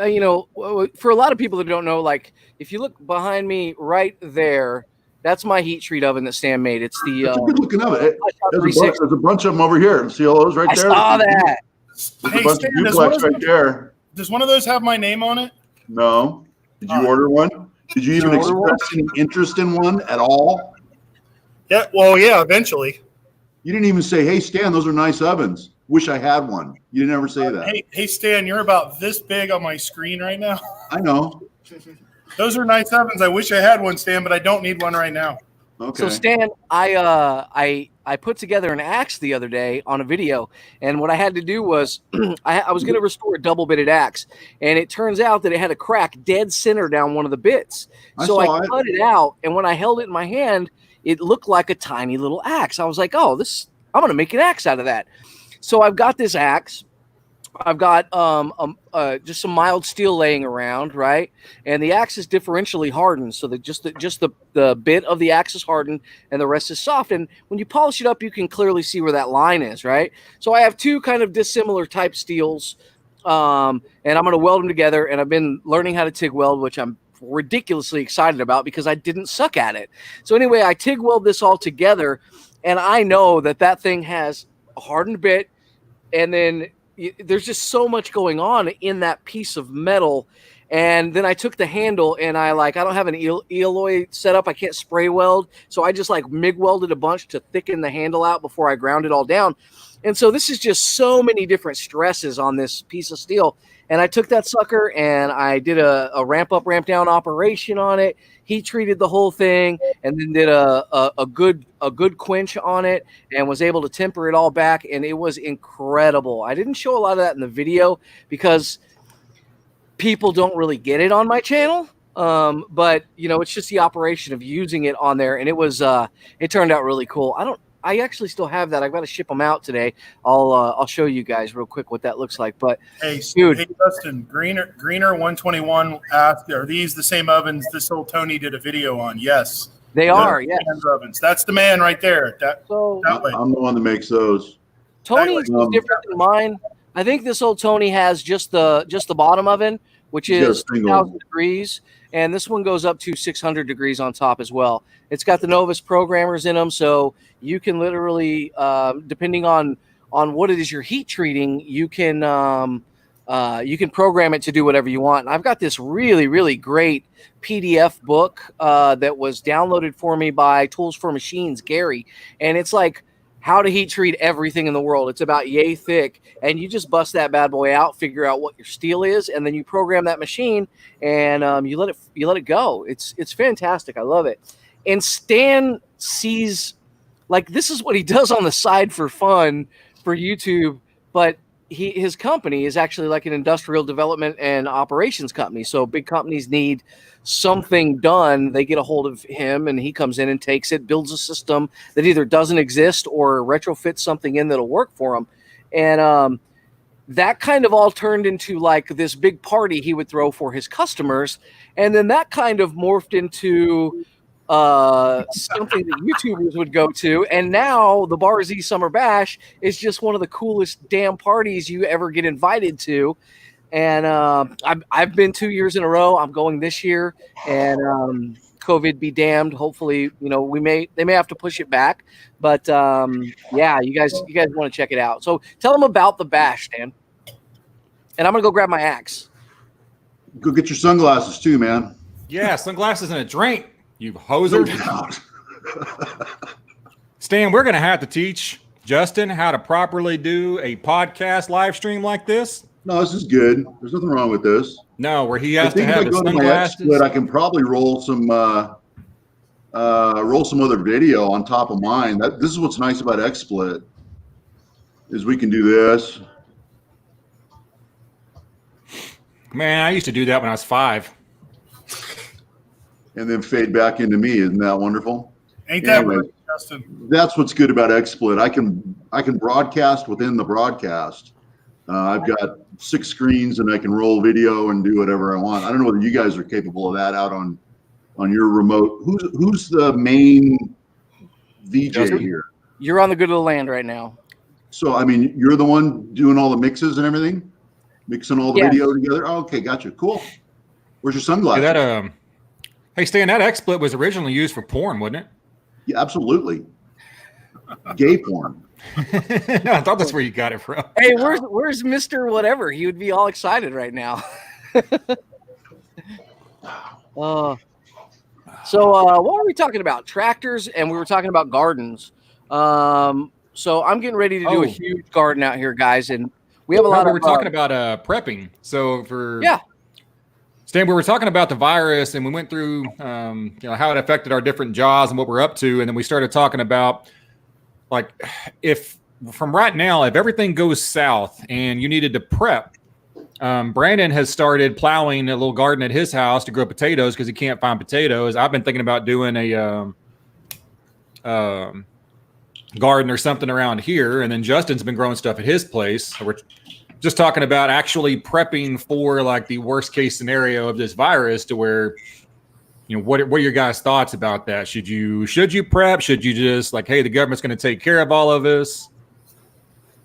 for a lot of people that don't know, like if you look behind me right there, that's my heat treat oven that Stan made. It's the That's a good looking oven. There's a bunch of them over here. See all those right there? I saw that. There's a bunch of duplex right there. Does one of those have my name on it? No. Did you order one? Did you even express any interest in one at all? Yeah. Well, yeah. Eventually. You didn't even say, "Hey, Stan, those are nice ovens. Wish I had one." You didn't ever say that. Hey, Stan, you're about this big on my screen right now. I know. Those are nice ovens. I wish I had one, Stan, but I don't need one right now. Okay. So Stan, I put together an axe the other day on a video, and what I had to do was I was going to restore a double-bitted axe, and it turns out that it had a crack dead center down one of the bits. So I cut it out, and when I held it in my hand, it looked like a tiny little axe. I was like, "Oh, I'm going to make an axe out of that." So I've got this axe. I've got just some mild steel laying around, right? And the axe is differentially hardened, so that just the bit of the axe is hardened and the rest is soft. And when you polish it up, you can clearly see where that line is, right? So I have two kind of dissimilar type steels, and I'm going to weld them together. And I've been learning how to TIG weld, which I'm ridiculously excited about because I didn't suck at it. So anyway, I TIG weld this all together, and I know that thing has a hardened bit, and then there's just so much going on in that piece of metal. And then I took the handle and I don't have an alloy setup. I can't spray weld. So I just MIG welded a bunch to thicken the handle out before I ground it all down. And so this is just so many different stresses on this piece of steel. And I took that sucker and I did a ramp up, ramp down operation on it. Heat treated the whole thing and then did a good quench on it and was able to temper it all back. And it was incredible. I didn't show a lot of that in the video because people don't really get it on my channel. But it's just the operation of using it on there. And it turned out really cool. I actually still have that. I've got to ship them out today. I'll show you guys real quick what that looks like. But dude, hey Justin, Greener 121 asked, are these the same ovens this old Tony did a video on? Yes, they are. Yes, ovens. That's the man right there. That way. I'm the one that makes those. Tony's is different than mine. I think this old Tony has just the bottom oven, which is 2,000 degrees. And this one goes up to 600 degrees on top as well. It's got the Novus programmers in them, so you can literally, depending on what it is you're heat treating, you can program it to do whatever you want. And I've got this really, really great PDF book that was downloaded for me by Tools for Machines, Gary, and it's like how to heat treat everything in the world. It's about yay thick, and you just bust that bad boy out, figure out what your steel is, and then you program that machine, and you let it go. It's fantastic. I love it. And Stan sees this is what he does on the side for fun for YouTube, but his company is actually like an industrial development and operations company. So big companies need something done. They get a hold of him and he comes in and takes it, builds a system that either doesn't exist or retrofits something in that'll work for him. And that kind of all turned into this big party he would throw for his customers. And then that kind of morphed into something that YouTubers would go to, and now the Bar Z Summer Bash is just one of the coolest damn parties you ever get invited to. And I've been 2 years in a row. I'm going this year, and COVID be damned. Hopefully, they may have to push it back, but yeah, you guys want to check it out. So tell them about the bash, Dan. And I'm gonna go grab my axe. Go get your sunglasses too, man. Yeah, sunglasses and a drink. You hoser. Stan, we're going to have to teach Justin how to properly do a podcast live stream like this. No, this is good. There's nothing wrong with this. No, where he has to have his sunglasses. But I can probably roll some other video on top of mine. This is what's nice about XSplit is we can do this. Man, I used to do that when I was 5. And then fade back into me. Isn't that wonderful? Ain't that right, Justin? That's what's good about XSplit. I can broadcast within the broadcast. I've got 6 screens and I can roll video and do whatever I want. I don't know whether you guys are capable of that out on your remote. Who's the main VJ here? You're on the good of the land right now. So I mean, you're the one doing all the mixes and everything, mixing all the video together. Oh, okay, gotcha. Cool. Where's your sunglasses? Yeah, hey, Stan, that XSplit was originally used for porn, wasn't it? Yeah, absolutely. Gay porn. I thought that's where you got it from. Hey, where's Mr. Whatever? He would be all excited right now. So what were we talking about? Tractors, and we were talking about gardens. So I'm getting ready to do a huge garden out here, guys, and we have a lot of. We were talking about prepping. So Stan, we were talking about the virus, and we went through, how it affected our different jobs and what we're up to, and then we started talking about, like, if from right now, if everything goes south and you needed to prep, Brandon has started plowing a little garden at his house to grow potatoes because he can't find potatoes. I've been thinking about doing a garden or something around here, and then Justin's been growing stuff at his place. So we're just talking about actually prepping for like the worst case scenario of this virus, to where, what are your guys' thoughts about that? Should you prep? Should you just like, hey, the government's going to take care of all of us?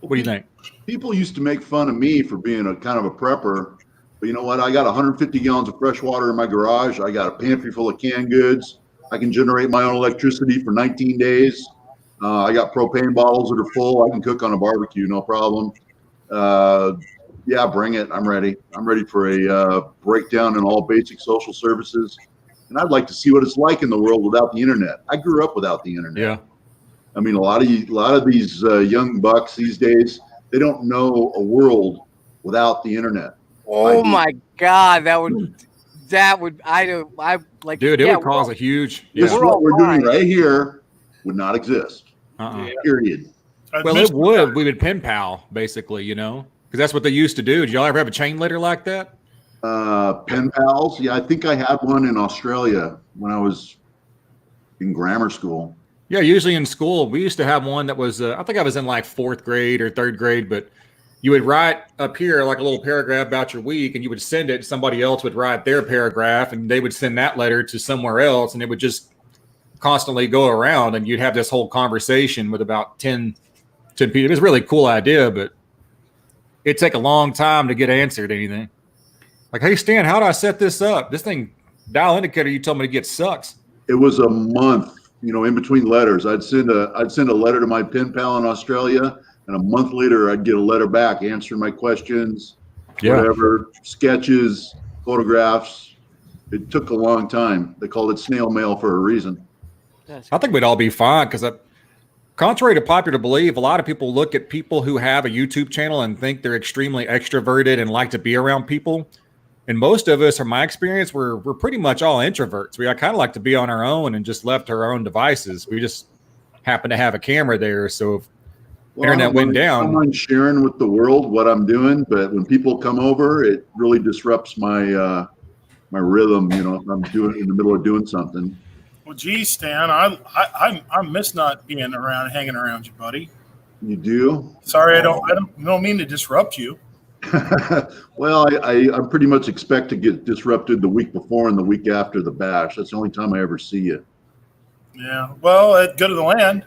What do you think? People used to make fun of me for being a kind of a prepper, but you know what? I got 150 gallons of fresh water in my garage. I got a pantry full of canned goods. I can generate my own electricity for 19 days. I got propane bottles that are full. I can cook on a barbecue, no problem. Yeah, bring it. I'm ready. I'm ready for a breakdown in all basic social services. And I'd like to see what it's like in the world without the internet. I grew up without the internet. Yeah. I mean, a lot of these young bucks these days, they don't know a world without the internet. Oh my God, that would I like. Dude, it would cause a huge. This what we're doing right here would not exist. Period. Well, it would. We would pen pal, basically, because that's what they used to do. Did y'all ever have a chain letter like that? Pen pals. Yeah, I think I had one in Australia when I was in grammar school. Yeah, usually in school, we used to have one that was, I think I was in like 4th grade or 3rd grade, but you would write up here like a little paragraph about your week, and you would send it. Somebody else would write their paragraph, and they would send that letter to somewhere else, and it would just constantly go around, and you'd have this whole conversation with about 10 people. It was a really cool idea, but it'd take a long time to get answered anything. Like, hey, Stan, how do I set this up? This thing, dial indicator you told me to get sucks. It was a month, in between letters. I'd send a letter to my pen pal in Australia, and a month later I'd get a letter back answering my questions, whatever, sketches, photographs. It took a long time. They called it snail mail for a reason. I think we'd all be fine because, contrary to popular belief, a lot of people look at people who have a YouTube channel and think they're extremely extroverted and like to be around people. And most of us, from my experience, we're pretty much all introverts. We kind of like to be on our own and just left to our own devices. We just happen to have a camera there. So if internet went down, I'm sharing with the world what I'm doing. But when people come over, it really disrupts my my rhythm. If I'm doing in the middle of doing something. Well, geez, Stan, I miss not being around, hanging around you, buddy. You do? Sorry, I don't mean to disrupt you. Well, I pretty much expect to get disrupted the week before and the week after the bash. That's the only time I ever see you. Yeah. Well, go to the land.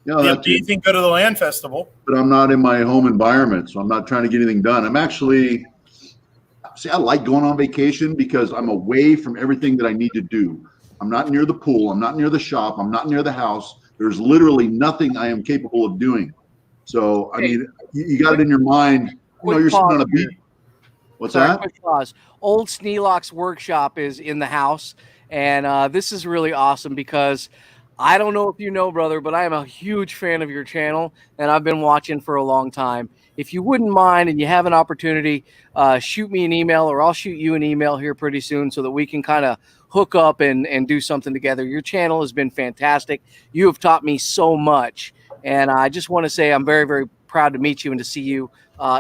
Yeah. Do you think go to the land festival? But I'm not in my home environment, so I'm not trying to get anything done. I like going on vacation because I'm away from everything that I need to do. I'm not near the pool. I'm not near the shop. I'm not near the house. There's literally nothing I am capable of doing. So, I mean, you got it in your mind. You're sitting on a beach. What's that? Quick pause. Old Sneelock's workshop is in the house, and this is really awesome because I don't know if you know, brother, but I am a huge fan of your channel, and I've been watching for a long time. If you wouldn't mind and you have an opportunity, shoot me an email, or I'll shoot you an email here pretty soon so that we can kind of hook up and do something together. Your channel has been fantastic. You have taught me so much, and I just want to say I'm very, very proud to meet you and to see you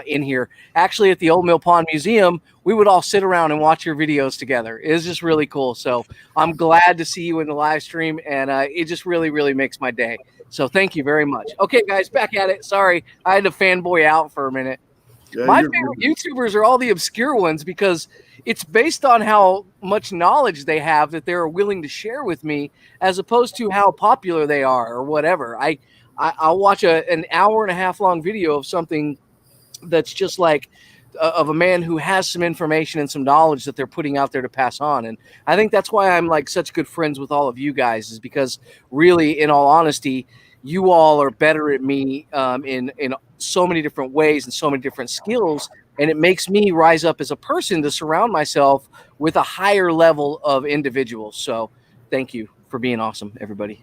in here. Actually, at the Old Mill Pond Museum, we would all sit around and watch your videos together. It's just really cool. So I'm glad to see you in the live stream, and it just really, really makes my day. So thank you very much. Okay, guys, back at it. Sorry, I had to fanboy out for a minute. Yeah, my favorite YouTubers are all the obscure ones because it's based on how much knowledge they have that they're willing to share with me, as opposed to how popular they are or whatever. I'll watch an hour and a half long video of something that's just like of a man who has some information and some knowledge that they're putting out there to pass on. And I think that's why I'm like such good friends with all of you guys, is because really, in all honesty, you all are better at me in so many different ways and so many different skills. And it makes me rise up as a person to surround myself with a higher level of individuals. So thank you for being awesome, everybody.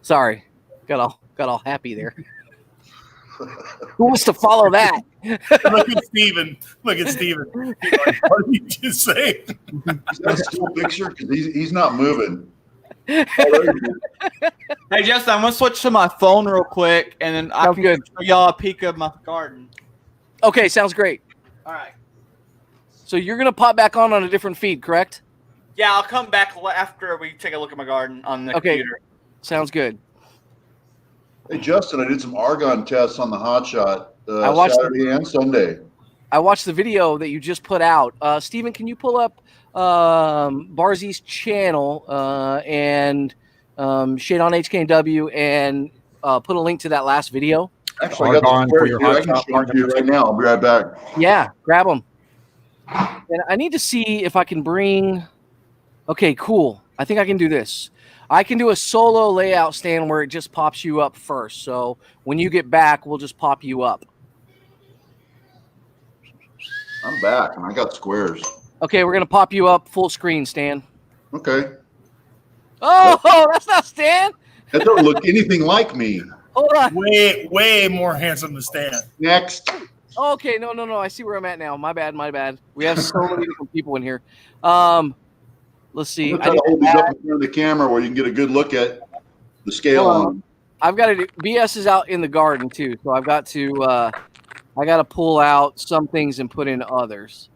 Sorry, got all happy there. Who wants to follow that? Look at Steven. Look at Steven. He's like, what did you just say? Is that a still picture? Because he's not moving. Hey, Justin, I'm gonna switch to my phone real quick, and then I can show y'all a peek of my garden. Okay, sounds great. All right. So you're gonna pop back on a different feed, correct? Yeah, I'll come back after we take a look at my garden on the computer. Sounds good. Hey, Justin, I did some argon tests on the hot shot Saturday and Sunday. I watched the video that you just put out. Steven, can you pull up Barzy's channel and Shade on HKW and put a link to that last video? Actually, I got the squares here. I can show them to you right now. I'll be right back. Yeah, grab them. And I need to see if I can bring... Okay, cool. I think I can do this. I can do a solo layout stand where it just pops you up first. So when you get back, we'll just pop you up. I'm back, and I got squares. Okay, we're going to pop you up full screen, Stan. Okay. Oh, that's not Stan. That don't look anything like me. Hold on. Way more handsome than Stan. Next. Okay, no. I see where I'm at now. My bad. We have so many different people in here. Let's see. I'm going to try to hold these up in front of the camera where you can get a good look at the scale on them. I've got to do, BS is out in the garden too, so I've got to I got to pull out some things and put in others.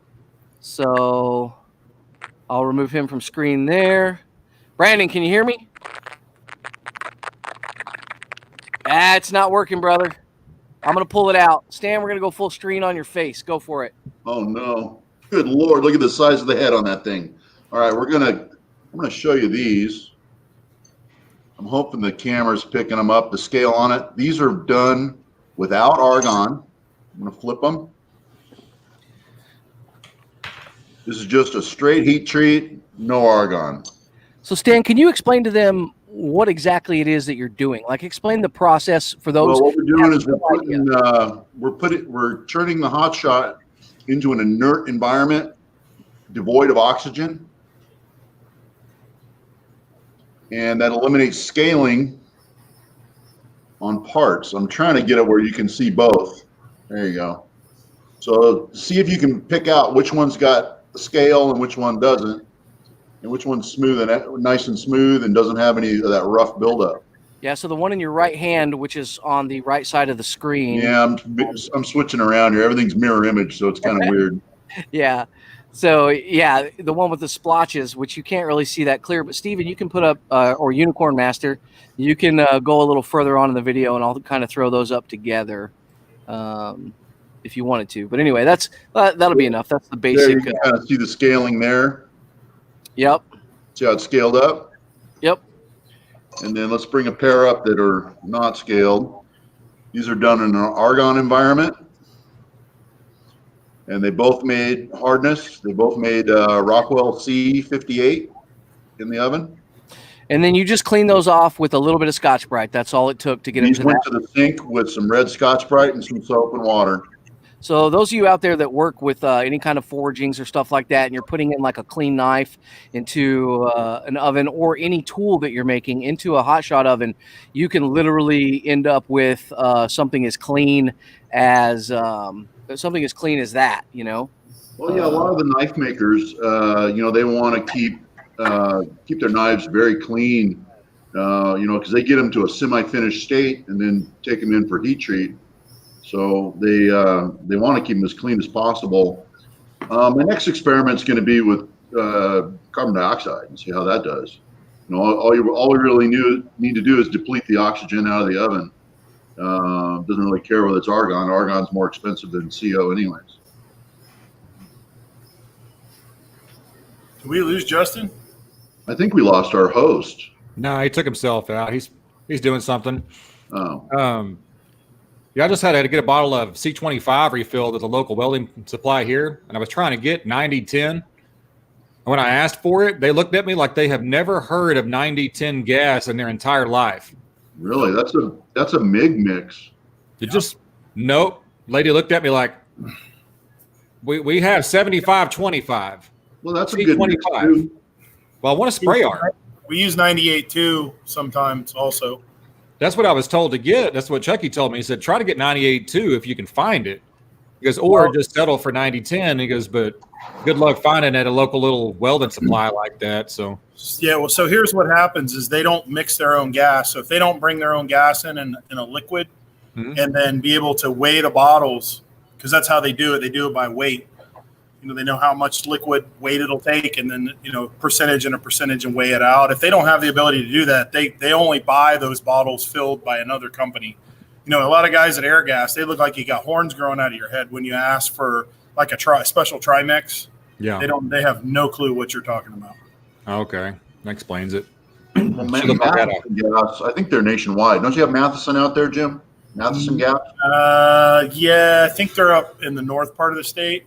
So I'll remove him from screen there. Brandon, can you hear me? It's not working, brother. I'm going to pull it out. Stan, we're going to go full screen on your face. Go for it. Oh, no. Good Lord. Look at the size of the head on that thing. All right, I'm going to show you these. I'm hoping the camera's picking them up, the scale on it. These are done without argon. I'm going to flip them. This is just a straight heat treat, no argon. So, Stan, can you explain to them what exactly it is that you're doing? Like, explain the process for those. Well, what we're doing is we're turning the hot shot into an inert environment devoid of oxygen. And that eliminates scaling on parts. I'm trying to get it where you can see both. There you go. So see if you can pick out which one's got a scale and which one doesn't, and which one's smooth and nice and smooth and doesn't have any of that rough buildup. Yeah, so the one in your right hand, which is on the right side of the screen. Yeah, I'm switching around here. Everything's mirror image, so it's kind of weird. Yeah. So, yeah, the one with the splotches, which you can't really see that clear. But, Steven, you can put up, or Unicorn Master, you can go a little further on in the video, and I'll kind of throw those up together if you wanted to. But anyway, that'll be enough. That's the basic. There you can kind of see the scaling there. Yep. See how it's scaled up? Yep. And then let's bring a pair up that are not scaled. These are done in an argon environment. And they both made hardness. They both made Rockwell C58 in the oven. And then you just clean those off with a little bit of Scotch-Brite. That's all it took to get These into that. went to the sink with some red Scotch-Brite and some soap and water. So those of you out there that work with any kind of forgings or stuff like that, and you're putting in like a clean knife into an oven or any tool that you're making into a hot shot oven, you can literally end up with something as clean as that, you know? Well, yeah, a lot of the knife makers, they want to keep their knives very clean, because they get them to a semi-finished state and then take them in for heat treat. So they want to keep them as clean as possible. My next experiment is going to be with carbon dioxide and see how that does. All we really need to do is deplete the oxygen out of the oven. Doesn't really care whether it's argon. Argon's more expensive than CO anyways. Did we lose Justin? I think we lost our host. No, he took himself out. He's doing something. Oh. Yeah, I just had to get a bottle of C25 refilled at the local welding supply here, and I was trying to get 9010. And when I asked for it, they looked at me like they have never heard of 9010 gas in their entire life. Really? That's a MIG mix. Nope. Lady looked at me like, we have 7525. Well, that's a good mix too. Well, I want a spray art. We use 98 too sometimes also. That's what I was told to get. That's what Chucky told me. He said, try to get 98.2 if you can find it. He goes, or just settle for 9010. He goes, but good luck finding it at a local little welding supply like that. So Yeah, well, so here's what happens is they don't mix their own gas. So if they don't bring their own gas in a liquid and then be able to weigh the bottles, because that's how they do it. They do it by weight. They know how much liquid weight it'll take, and then percentage and weigh it out. If they don't have the ability to do that, they only buy those bottles filled by another company. A lot of guys at Airgas, they look like you got horns growing out of your head when you ask for like a special trimix. Yeah, they have no clue what you're talking about. Okay, that explains it. Well, Matheson gas, I think they're nationwide. Don't you have Matheson out there, Jim? Matheson gas? Yeah, I think they're up in the north part of the state.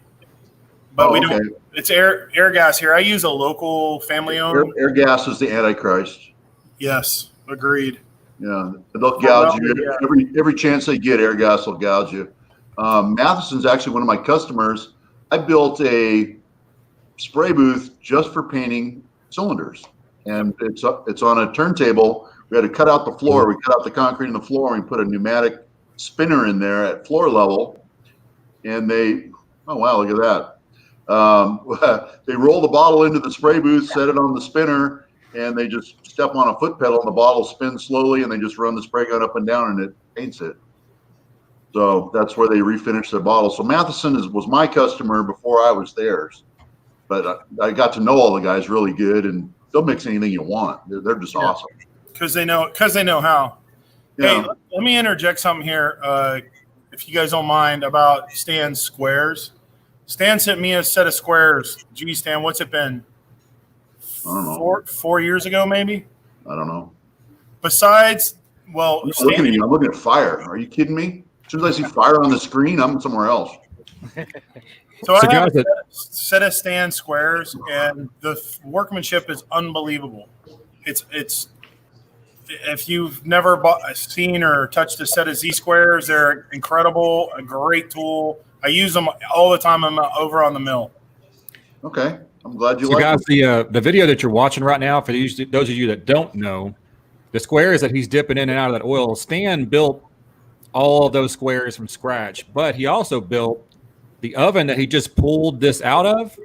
But we don't. It's Airgas here. I use a local family-owned. Airgas is the Antichrist. Yes, agreed. Yeah, they'll gouge you every chance they get. Airgas will gouge you. Matheson's actually one of my customers. I built a spray booth just for painting cylinders, and it's on a turntable. We had to cut out the floor. We cut out the concrete in the floor, and we put a pneumatic spinner in there at floor level. And oh wow, look at that. They roll the bottle into the spray booth, set it on the spinner, and they just step on a foot pedal, and the bottle spins slowly, and they just run the spray gun up and down, and it paints it. So that's where they refinish their bottle. So Matheson was my customer before I was theirs, but I got to know all the guys really good, and they'll mix anything you want. They're just awesome because they know how. Yeah. Hey, let me interject something here, if you guys don't mind, about Stan's squares. Stan sent me a set of squares. Gee, Stan, what's it been? I don't know. 4 years ago, maybe? I don't know. Besides, well, I'm looking at fire. Are you kidding me? As soon as I see fire on the screen, I'm somewhere else. So I have a set of Stan squares, and the workmanship is unbelievable. It's if you've never seen or touched a set of Z squares, they're incredible, a great tool. I use them all the time. I'm over on the mill. Okay, I'm glad you like guys, the video that you're watching right now, for those of you that don't know, the squares that he's dipping in and out of that oil, Stan built all of those squares from scratch, but he also built the oven that he just pulled this out of.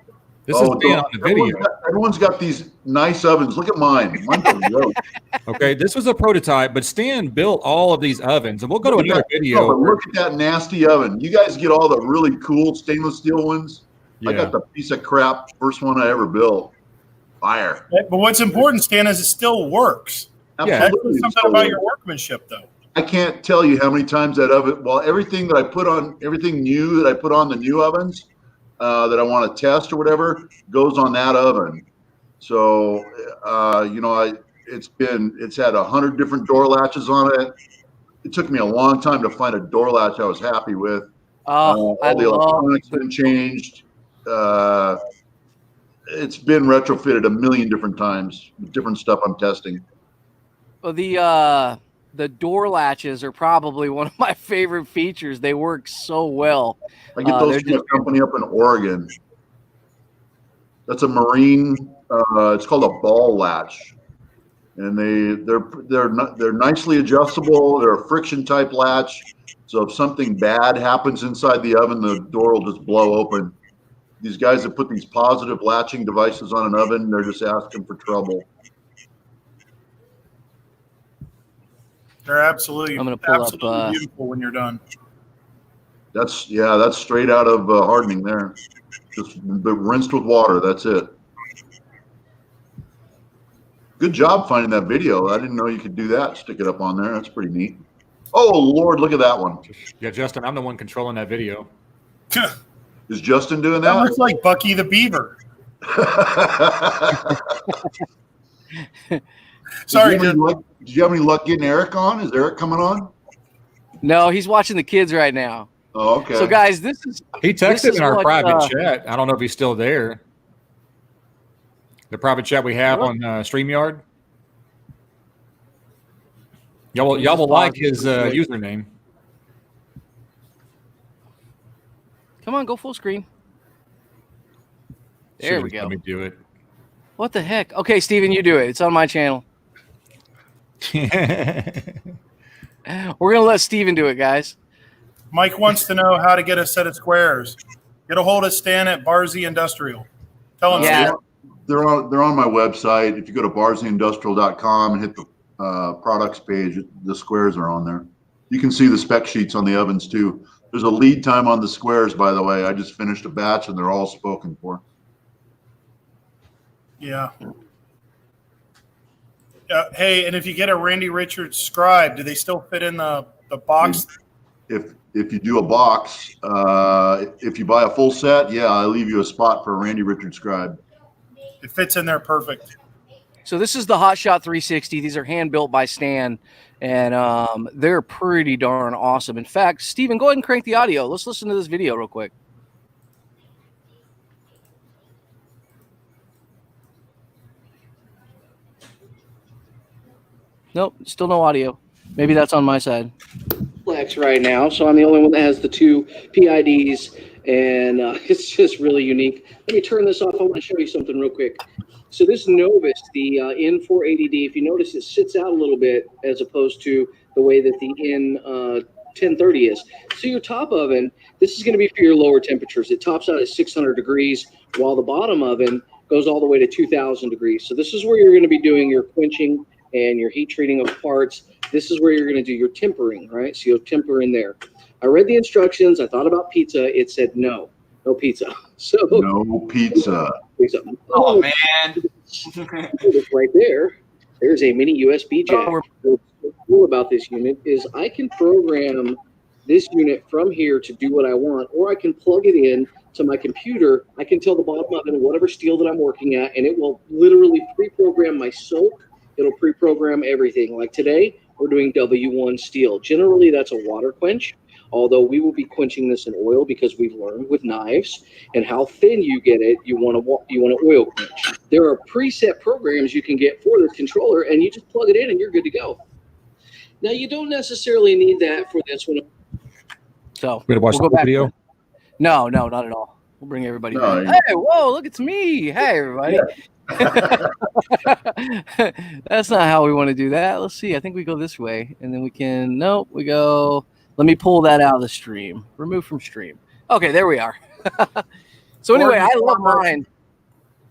This is being on the video. Everyone's got these nice ovens. Look at mine. Okay, this was a prototype, but Stan built all of these ovens, and we'll go to another video. Look at that nasty oven. You guys get all the really cool stainless steel ones. Yeah. I got the piece of crap first one I ever built. Fire. But what's important, Stan, is it still works. Absolutely. That's something about your workmanship, though. I can't tell you how many times that oven. Well, everything new that I put on the new ovens that I want to test or whatever goes on that oven. So it's had 100 different door latches on it. It took me a long time to find a door latch I was happy with. All the electronics been changed. It's been retrofitted a million different times with different stuff I'm testing. Well, the door latches are probably one of my favorite features. They work so well. I get those from a company up in Oregon. That's a marine. It's called a ball latch, and they're nicely adjustable. They're a friction type latch, so if something bad happens inside the oven, the door will just blow open. These guys that put these positive latching devices on an oven, they're just asking for trouble. They're absolutely, I'm gonna pull up, beautiful when you're done. That's straight out of hardening there. Just rinsed with water. That's it. Good job finding that video. I didn't know you could do that. Stick it up on there. That's pretty neat. Oh, Lord, look at that one. Yeah, Justin, I'm the one controlling that video. Is Justin doing that? That looks like Bucky the Beaver. Sorry, did you have any luck getting Eric on? Is Eric coming on? No, he's watching the kids right now. Oh, okay. So, guys, he texted in our private chat. I don't know if he's still there. The private chat we have on StreamYard. Y'all will like his username. Come on, go full screen. There we go. Let me do it. What the heck? Okay, Steven, you do it. It's on my channel. We're gonna let Steven do it, guys. Mike wants to know how to get a set of squares. Get a hold of Stan at Barzy Industrial. Tell him, Yeah. Stan. They're on my website. If you go to barzeindustrial.com and hit the products page, the squares are on there. You can see the spec sheets on the ovens too. There's a lead time on the squares, by the way. I just finished a batch and they're all spoken for. Yeah. Hey, and if you get a Randy Richards scribe, do they still fit in the box? If you do a box, if you buy a full set, yeah, I leave you a spot for a Randy Richards scribe. It fits in there perfect. So this is the Hot Shot 360. These are hand built by Stan, and they're pretty darn awesome. In fact, Steven, go ahead and crank the audio. Let's listen to this video real quick. Nope, still no audio. Maybe that's on my side. Right now, so I'm the only one that has the two PIDs, and it's just really unique. Let me turn this off. I want to show you something real quick. So this Novus, the N480D, if you notice, it sits out a little bit as opposed to the way that the N1030 is. So your top oven, this is going to be for your lower temperatures. It tops out at 600 degrees, while the bottom oven goes all the way to 2,000 degrees. So this is where you're going to be doing your quenching and your heat treating of parts. This is where you're going to do your tempering, right? So you'll temper in there. I read the instructions. I thought about pizza. It said no pizza. So no pizza. Oh, man. Right there. There's a mini USB jack. What's cool about this unit is I can program this unit from here to do what I want, or I can plug it in to my computer. I can tell the bottom oven whatever steel that I'm working at, and it will literally pre-program my soak. It'll pre-program everything. Like today, we're doing W1 steel. Generally, that's a water quench, although we will be quenching this in oil because we've learned with knives and how thin you get it, you want to oil quench. There are preset programs you can get for the controller, and you just plug it in and you're good to go. Now, you don't necessarily need that for this one. So We're gonna watch we'll the go back video. No, not at all. We'll bring everybody No, back. Hey, whoa, look, it's me. Hey, everybody. That's not how we want to do that. Let's see. I think we go this way, and then we can. Nope, we go. Let me pull that out of the stream. Remove from stream. Okay, there we are. So anyway, I love mine.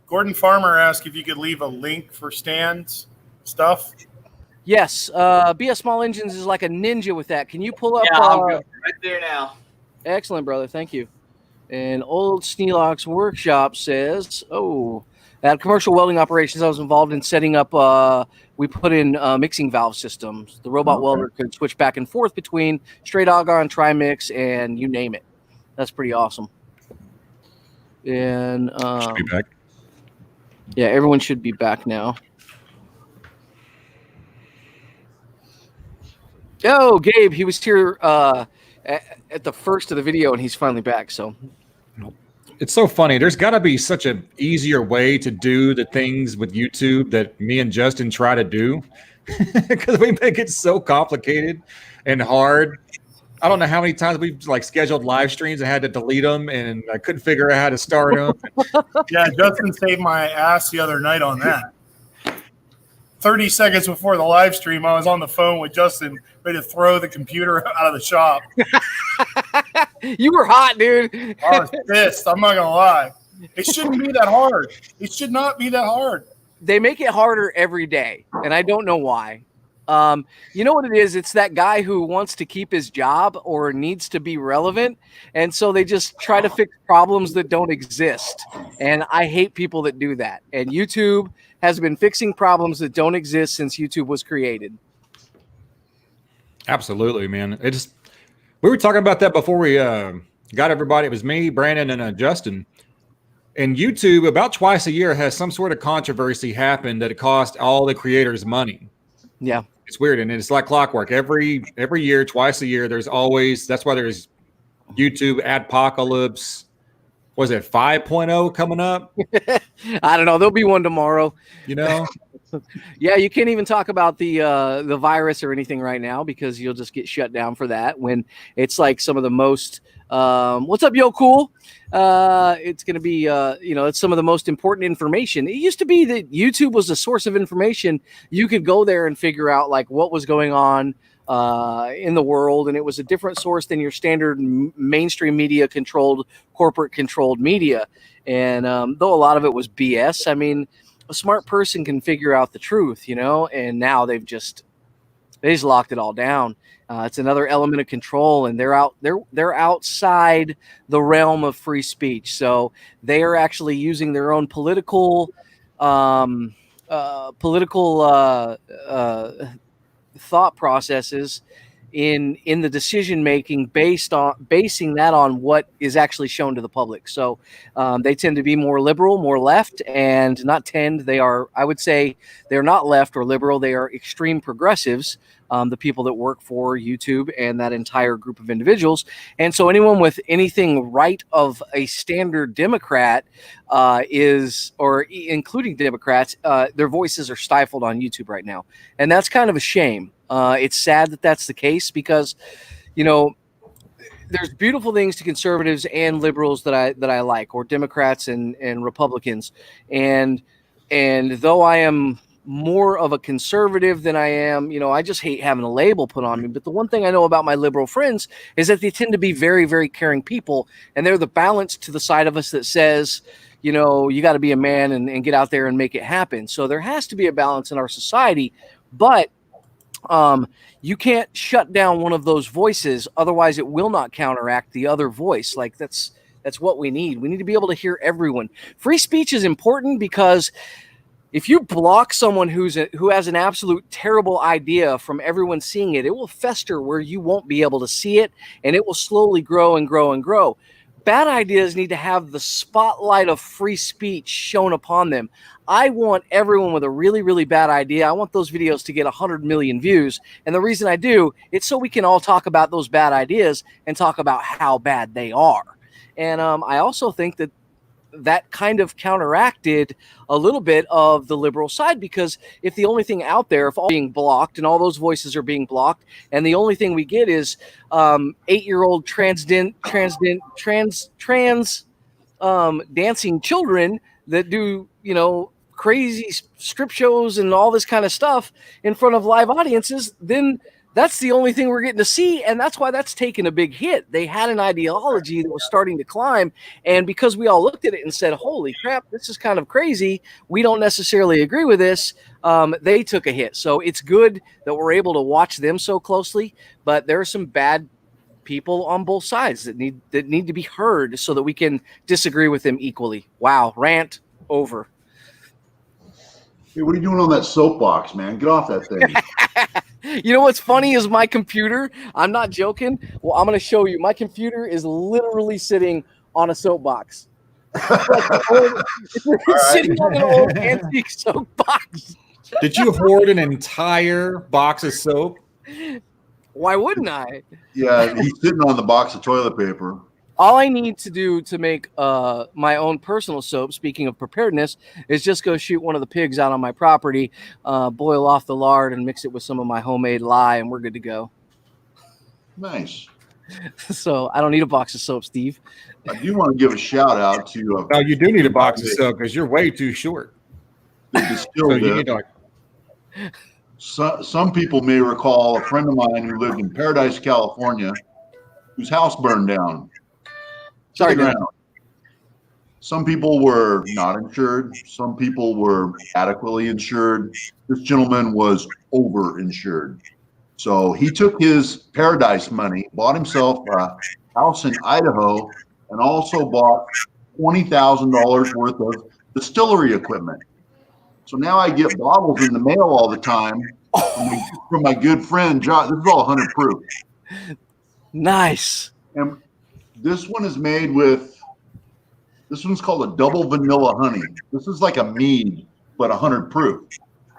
Gordon Farmer asked if you could leave a link for Stan's stuff. Yes, BS Small Engines is like a ninja with that. Can you pull up? Yeah, I'm good. Right there now. Excellent, brother. Thank you. And Old Sneelock's Workshop says, at commercial welding operations, I was involved in setting up, we put in mixing valve systems. The robot welder could switch back and forth between straight argon, trimix, and you name it. That's pretty awesome. And Should be back. yeah, everyone should be back now. Oh, Gabe, he was here at the first of the video, and he's finally back. So It's so funny. There's got to be such an easier way to do the things with YouTube that me and Justin try to do, because we make it so complicated and hard. I don't know how many times we've scheduled live streams and had to delete them, and I couldn't figure out how to start them. Yeah, Justin saved my ass the other night on that. 30 seconds before the live stream, I was on the phone with Justin, ready to throw the computer out of the shop. You were hot, dude. I was pissed. I'm not going to lie. It shouldn't be that hard. It should not be that hard. They make it harder every day, and I don't know why. You know what it is? It's that guy who wants to keep his job or needs to be relevant, and so they just try to fix problems that don't exist. And I hate people that do that. And YouTube has been fixing problems that don't exist since YouTube was created. Absolutely, man. We were talking about that before we got everybody. It was me, Brandon, and Justin. And YouTube, about twice a year, has some sort of controversy happen that it costs all the creators money. Yeah. It's weird, and it's like clockwork. Every year, twice a year, there's always. That's why there's YouTube Adpocalypse. Was it 5.0 coming up? I don't know. There'll be one tomorrow. You know, Yeah, you can't even talk about the virus or anything right now because you'll just get shut down for that when it's like some of the most what's up, yo, cool? It's going to be it's some of the most important information. It used to be that YouTube was a source of information. You could go there and figure out like what was going on in the world, and it was a different source than your standard mainstream media controlled, corporate controlled media. And though a lot of it was BS, I mean, a smart person can figure out the truth, and now they just locked it all down. It's another element of control, and they're outside the realm of free speech. So they are actually using their own political thought processes in the decision making basing that on what is actually shown to the public. So they tend to be more liberal, more left, and not tend. They are, I would say, they're not left or liberal. They are extreme progressives. The people that work for YouTube and that entire group of individuals. And so anyone with anything right of a standard Democrat including Democrats, their voices are stifled on YouTube right now. And that's kind of a shame. It's sad that that's the case because, there's beautiful things to conservatives and liberals that I like, or Democrats and Republicans. And though I am more of a conservative than I am, I just hate having a label put on me. But the one thing I know about my liberal friends is that they tend to be very, very caring people. And they're the balance to the side of us that says, you got to be a man and get out there and make it happen. So there has to be a balance in our society. But you can't shut down one of those voices. Otherwise, it will not counteract the other voice. Like that's what we need. We need to be able to hear everyone. Free speech is important because if you block someone who has an absolute terrible idea from everyone seeing it, it will fester where you won't be able to see it, and it will slowly grow and grow and grow. Bad ideas need to have the spotlight of free speech shown upon them. I want everyone with a really, really bad idea, I want those videos to get 100 million views. And the reason I do, it's so we can all talk about those bad ideas and talk about how bad they are. And I also think that kind of counteracted a little bit of the liberal side, because if the only thing out there, if all being blocked and all those voices are being blocked, and the only thing we get is 8-year-old trans dancing children that do, crazy strip shows and all this kind of stuff in front of live audiences, then that's the only thing we're getting to see, and that's why that's taken a big hit. They had an ideology that was starting to climb, and because we all looked at it and said, holy crap, this is kind of crazy, we don't necessarily agree with this, they took a hit. So it's good that we're able to watch them so closely, but there are some bad people on both sides that need to be heard so that we can disagree with them equally. Wow, rant over. Hey, what are you doing on that soapbox, man? Get off that thing. You know what's funny is my computer. I'm not joking. Well, I'm going to show you. My computer is literally sitting on a soapbox. It's sitting on an old antique soapbox. Did you hoard an entire box of soap? Why wouldn't I? Yeah, he's sitting on the box of toilet paper. All I need to do to make my own personal soap, speaking of preparedness, is just go shoot one of the pigs out on my property, boil off the lard, and mix it with some of my homemade lye, and we're good to go. Nice. So I don't need a box of soap, Steve. I do want to give a shout out to. No, you do need a box of soap because you're way too short. So you need to. Some people may recall a friend of mine who lived in Paradise, California, whose house burned down. Sorry, some people were not insured. Some people were adequately insured. This gentleman was over-insured. So he took his Paradise money, bought himself a house in Idaho, and also bought $20,000 worth of distillery equipment. So now I get bottles in the mail all the time from my good friend, John. This is all 100 proof. Nice. And this one is made with, this one's called a double vanilla honey. This is like a mead, but 100 proof.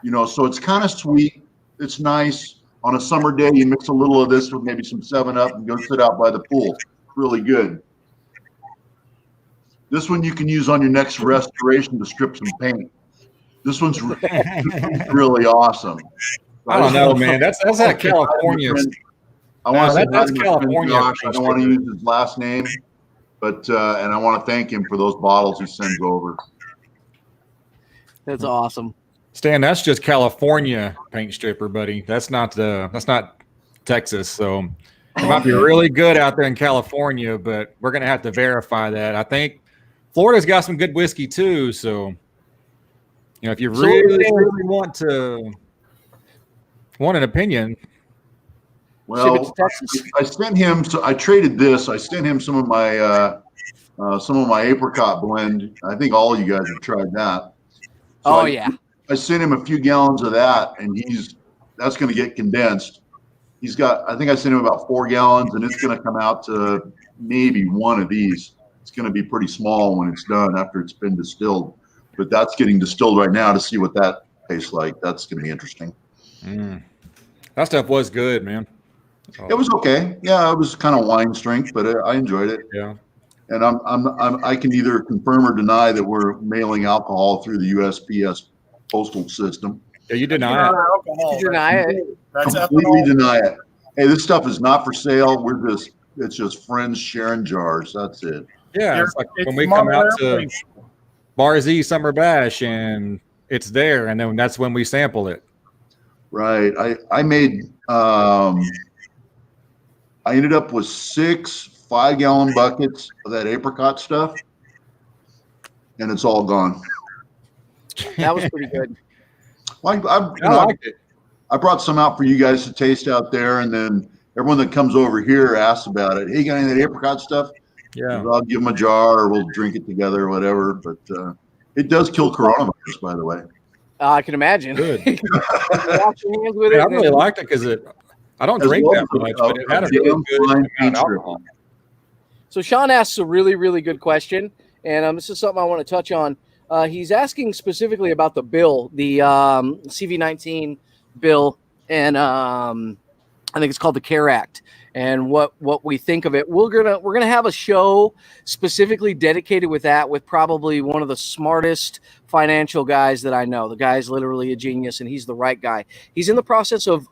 So it's kind of sweet. It's nice. On a summer day, you mix a little of this with maybe some 7-Up and go sit out by the pool. It's really good. This one you can use on your next restoration to strip some paint. This one's really awesome. I don't know, man. That's that California. I want to say that's California. Josh. I don't want to use his last name, but and I want to thank him for those bottles he sends over. That's awesome. Stan, that's just California paint stripper, buddy. That's not Texas. So it might be really good out there in California, but we're gonna have to verify that. I think Florida's got some good whiskey too. So if you really want an opinion. Well, I sent him. So I traded this. I sent him some of my apricot blend. I think all of you guys have tried that. So I sent him a few gallons of that, and that's going to get condensed. He's got. I think I sent him about 4 gallons, and it's going to come out to maybe one of these. It's going to be pretty small when it's done after it's been distilled. But that's getting distilled right now to see what that tastes like. That's going to be interesting. That stuff was good, man. It was okay. Yeah, it was kind of wine strength, but I enjoyed it. Yeah. And I can either confirm or deny that we're mailing alcohol through the USPS postal system. Yeah, you deny it. You deny it. That's completely deny it. Hey, this stuff is not for sale. It's just friends sharing jars. That's it. Yeah, it's like when we come out to Bar Z Summer Bash and it's there, and then that's when we sample it. Right. I made I ended up with 6 5-gallon buckets of that apricot stuff, and it's all gone. That was pretty good. I liked it. I brought some out for you guys to taste out there, and then everyone that comes over here asks about it. Hey, you got any of that apricot stuff? Yeah. I'll give them a jar, or we'll drink it together, or whatever. But it does kill coronavirus, by the way. I can imagine. Good. Wash your hands with it. I really liked it because I don't drink that much, but it had a really good amount of alcohol. So Sean asks a really, really good question, and this is something I want to touch on. He's asking specifically about the bill, the CV-19 bill, and I think it's called the CARE Act, and what we think of it. We're gonna have a show specifically dedicated with that, with probably one of the smartest financial guys that I know. The guy's literally a genius, and he's the right guy. He's in the process of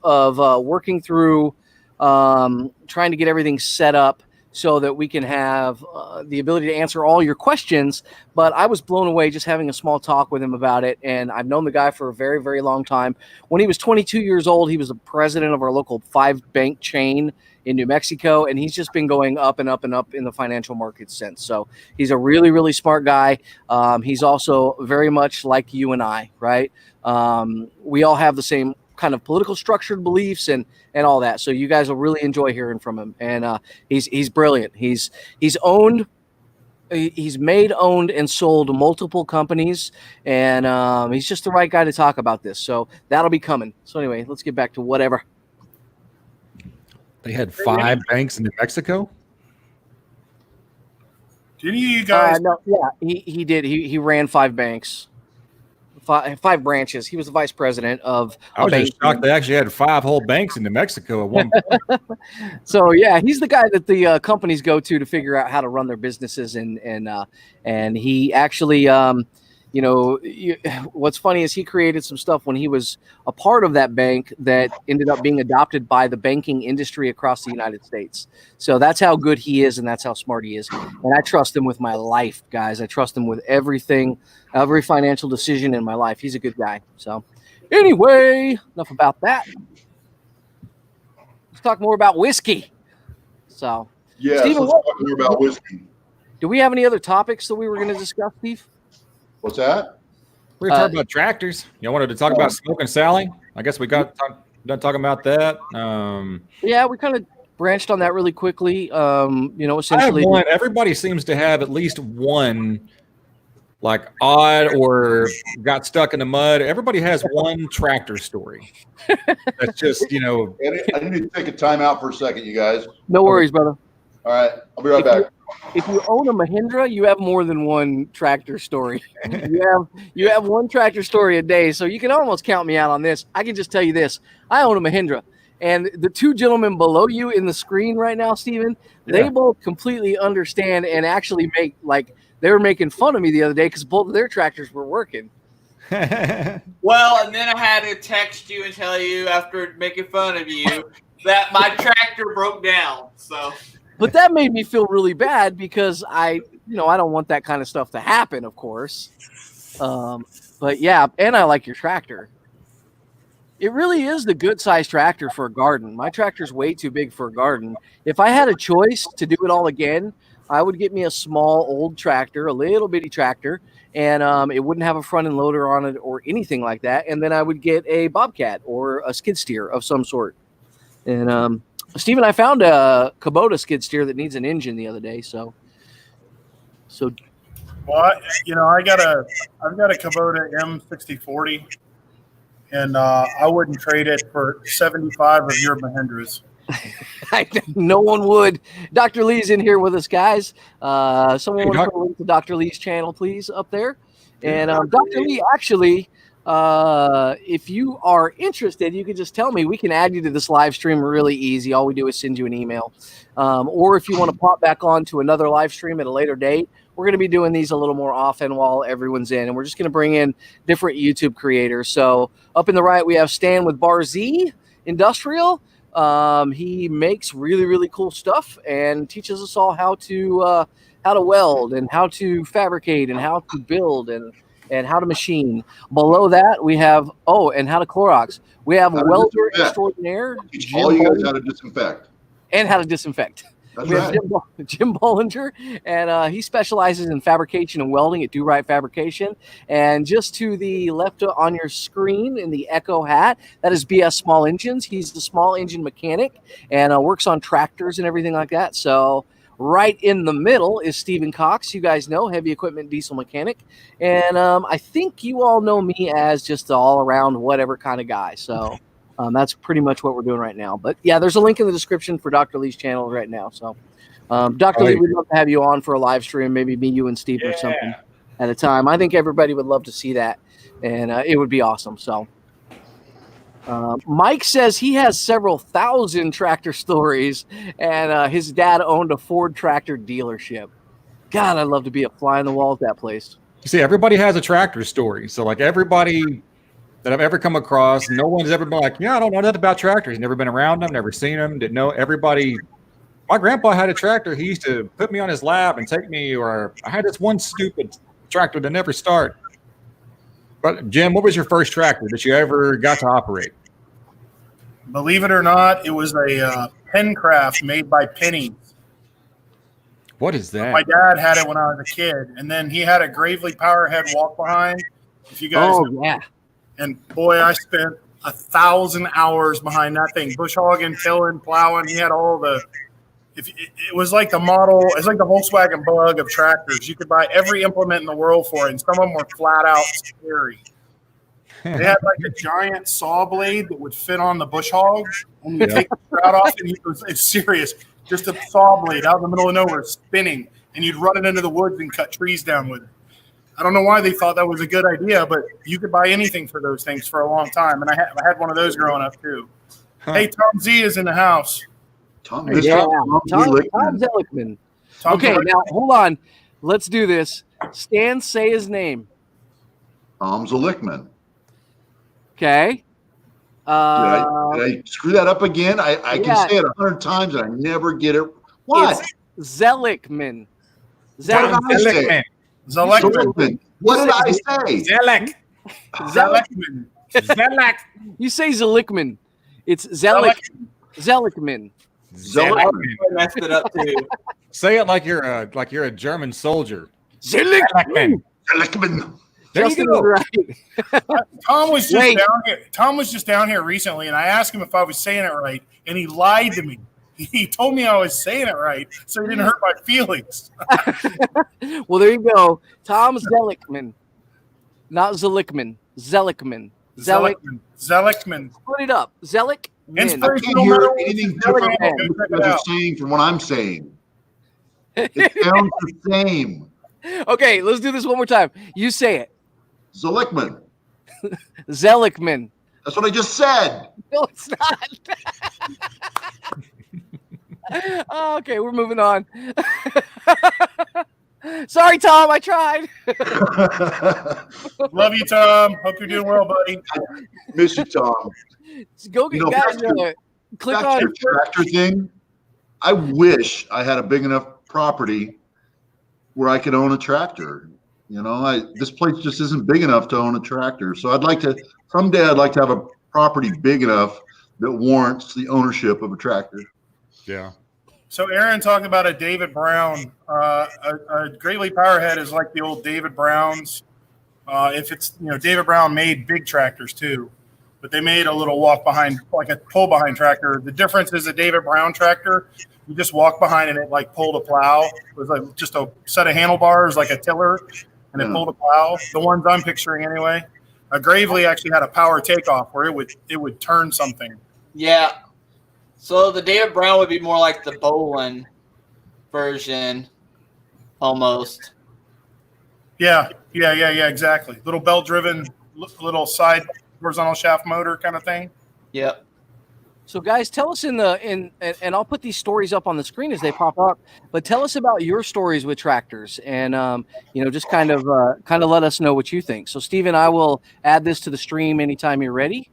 working through trying to get everything set up so that we can have the ability to answer all your questions. But I was blown away just having a small talk with him about it. And I've known the guy for a very, very long time. When he was 22 years old, he was the president of our local 5-bank chain in New Mexico. And he's just been going up and up and up in the financial markets since. So he's a really, really smart guy. He's also very much like you and I, right? We all have the same kind of political structured beliefs and all that. So you guys will really enjoy hearing from him. And he's brilliant. He's made, owned, and sold multiple companies, and he's just the right guy to talk about this. So that'll be coming. So anyway, let's get back to whatever. They had 5 banks in New Mexico. Didn't you guys? No, yeah, he did. He ran 5 banks. 5 branches. He was the vice president of. I was just shocked they actually had 5 whole banks in New Mexico at one point. So yeah, he's the guy that the companies go to figure out how to run their businesses, and he actually, what's funny is he created some stuff when he was a part of that bank that ended up being adopted by the banking industry across the United States. So that's how good he is, and that's how smart he is. And I trust him with my life, guys. I trust him with everything, every financial decision in my life. He's a good guy. So anyway, enough about that. Let's talk more about whiskey. So yeah, Steven, let's talk more about whiskey. Do we have any other topics that we were going to discuss, Steve? What's that? We're going to talk about tractors. Y'all wanted to talk about Smoke and Sally? I guess we got done talking about that. Yeah, we kind of branched on that really quickly. Essentially, everybody seems to have at least one, like odd or got stuck in the mud. Everybody has one tractor story. That's just, I need to take a time out for a second, you guys. No worries, brother. All right, I'll be right back. If you own a Mahindra, you have more than one tractor story. you have one tractor story a day, so you can almost count me out on this. I can just tell you this. I own a Mahindra, and the 2 gentlemen below you in the screen right now, Steven, they both completely understand and actually they were making fun of me the other day because both of their tractors were working. Well, and then I had to text you and tell you after making fun of you that my tractor broke down. So, But that made me feel really bad because I don't want that kind of stuff to happen, of course. But yeah, and I like your tractor. It really is the good size tractor for a garden. My tractor's way too big for a garden. If I had a choice to do it all again, I would get me a small old tractor, a little bitty tractor, and it wouldn't have a front end loader on it or anything like that. And then I would get a Bobcat or a skid steer of some sort. And Steve and I found a Kubota skid steer that needs an engine the other day. So Well, I've got a Kubota M6040, and I wouldn't trade it for 75 of your Mahindras. no one would. Dr. Lee's in here with us, guys. Someone want to put a link to Dr. Lee's channel, please, up there. And Dr. Lee, actually, if you are interested, you can just tell me. We can add you to this live stream really easy. All we do is send you an email. Or if you want to pop back on to another live stream at a later date, we're going to be doing these a little more often while everyone's in. And we're just going to bring in different YouTube creators. So up in the right, we have Stan with Bar Z Industrial. He makes really, really cool stuff and teaches us all how to weld and how to fabricate and how to build and how to machine. Below that, we have and how to Clorox. We have welder extraordinaire. All you guys how to disinfect. And how to disinfect. That's we right. have Jim Bollinger, and he specializes in fabrication and welding at Do Right Fabrication. And just to the left on your screen in the Echo hat, that is BS Small Engines. He's the small engine mechanic and works on tractors and everything like that. So right in the middle is Stephen Cox. You guys know, heavy equipment diesel mechanic. And I think you all know me as just the all-around whatever kind of guy. So that's pretty much what we're doing right now. But yeah, there's a link in the description for Dr. Lee's channel right now. So Dr. Lee, we'd love to have you on for a live stream, maybe me, you, and Steve or something at a time. I think everybody would love to see that, and it would be awesome. So Mike says he has several thousand tractor stories, and his dad owned a Ford tractor dealership. God, I'd love to be a fly on the wall at that place. You see, everybody has a tractor story. So like everybody that I've ever come across, no one's ever been like, yeah, I don't know nothing about tractors. Never been around them, never seen them, didn't know. Everybody, my grandpa had a tractor. He used to put me on his lap and take me, or I had this one stupid tractor to never start. But Jim, what was your first tractor that you ever got to operate? Believe it or not, it was a Pencraft made by Penny. What is that? My dad had it when I was a kid, and then he had a Gravely Powerhead walk behind. If you guys know. Yeah. And boy, I spent 1,000 hours behind that thing, bush hogging, tilling, plowing. He had all the. It was like the model. It's like the Volkswagen Bug of tractors. You could buy every implement in the world for it, and some of them were flat out scary. They had like a giant saw blade that would fit on the bush hog, and you take the sprout off, and it's serious. Just a saw blade out in the middle of nowhere, spinning, and you'd run it into the woods and cut trees down with it. I don't know why they thought that was a good idea, but you could buy anything for those things for a long time. And I had one of those growing up too. Hey, Tom Z is in the house. Tom Zelickman. Okay, now hold on. Let's do this. Stan, say his name. Tom Zelickman. Okay. Did I screw that up again? I can say it 100 times and I never get it. What? It's Zelickman. Zelickman. Zelickman. What did I say? Zelickman. Zelick. You say Zelickman. It's Zelickman. Zelickman. I messed it up too. Say it like you're a German soldier. Zelickman. Zelickman. There you go. Right. Tom was just down here. Tom was just down here recently, and I asked him if I was saying it right, and he lied to me. He told me I was saying it right, so he didn't hurt my feelings. Well, there you go. Tom Zelickman. Not Zelickman. Zelickman. Zelickman. Put it up. Zelickman. I can't hear anything different than what you're saying from what I'm saying. It sounds the same. Okay, let's do this one more time. You say it. Zelickman. Zelickman. That's what I just said. No, it's not. Okay, we're moving on. Sorry, Tom. I tried. Love you, Tom. Hope you're doing well, buddy. Miss you, Tom. Go get guys. Click Back on to your tractor thing. I wish I had a big enough property where I could own a tractor. This place just isn't big enough to own a tractor. So someday I'd like to have a property big enough that warrants the ownership of a tractor. Yeah. So Aaron talked about a David Brown. A Great Lake Powerhead is like the old David Browns. If it's, David Brown made big tractors too, but they made a little walk behind, like a pull behind tractor. The difference is a David Brown tractor, you just walk behind and it like pulled a plow. It was like just a set of handlebars, like a tiller, and it pulled a plow. The ones I'm picturing anyway. A Gravely actually had a power takeoff where it would turn something. Yeah. So the David Brown would be more like the Bolin version, almost. Yeah, exactly. Little belt-driven, little side horizontal shaft motor kind of thing. Yep. So, guys, tell us and I'll put these stories up on the screen as they pop up. But tell us about your stories with tractors, and just kind of let us know what you think. So, Steven, I will add this to the stream anytime you're ready,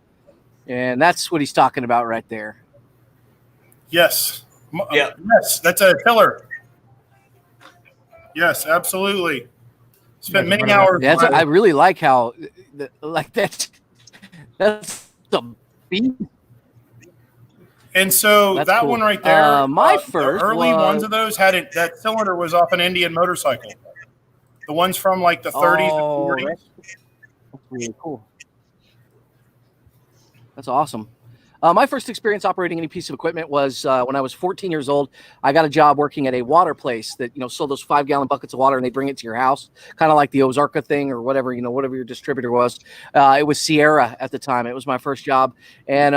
and that's what he's talking about right there. Yes. Yeah. Yes, that's a tiller. Yes, absolutely. Spent many hours. Yeah, I really like how, that's the beat. And so That's that cool. one right there, my first the early was, ones of those that cylinder was off an Indian motorcycle. The ones from like the 30s and 40s. That's really cool. That's awesome. My first experience operating any piece of equipment was when I was 14 years old. I got a job working at a water place that sold those 5-gallon buckets of water, and they bring it to your house, kind of like the Ozarka thing or whatever your distributor was. It was Sierra at the time. It was my first job, and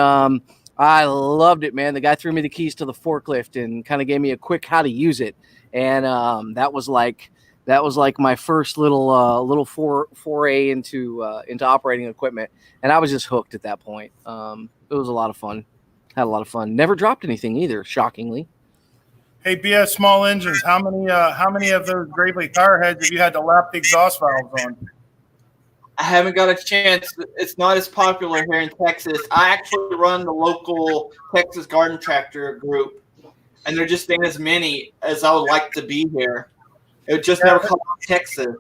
I loved it, man. The guy threw me the keys to the forklift and kind of gave me a quick how to use it, and that was like my first little foray into operating equipment, and I was just hooked at that point. It was a lot of fun. Had a lot of fun. Never dropped anything either, shockingly. Hey, BS Small Engines, how many of those Great Lake Powerheads have you had to lap the exhaust valves on? I haven't got a chance. It's not as popular here in Texas. I actually run the local Texas Garden Tractor group, and there just ain't as many as I would like to be here. It just never come out of Texas.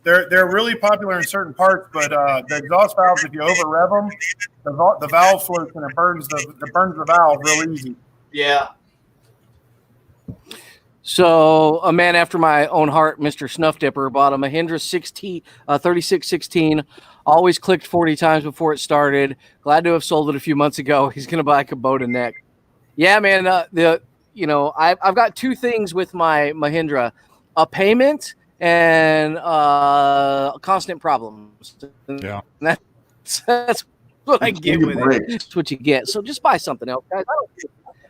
They're really popular in certain parts, but the exhaust valves, if you over rev them, the valve floats and it burns the valve real easy. Yeah. So a man after my own heart, Mr. Snuff Dipper, bought a Mahindra 3616. Always clicked 40 times before it started. Glad to have sold it a few months ago. He's going to buy a Kubota neck. Yeah, man. I've got two things with my Mahindra: a payment and constant problems. Yeah. That's what I get with it. That's what you get. So just buy something else, guys.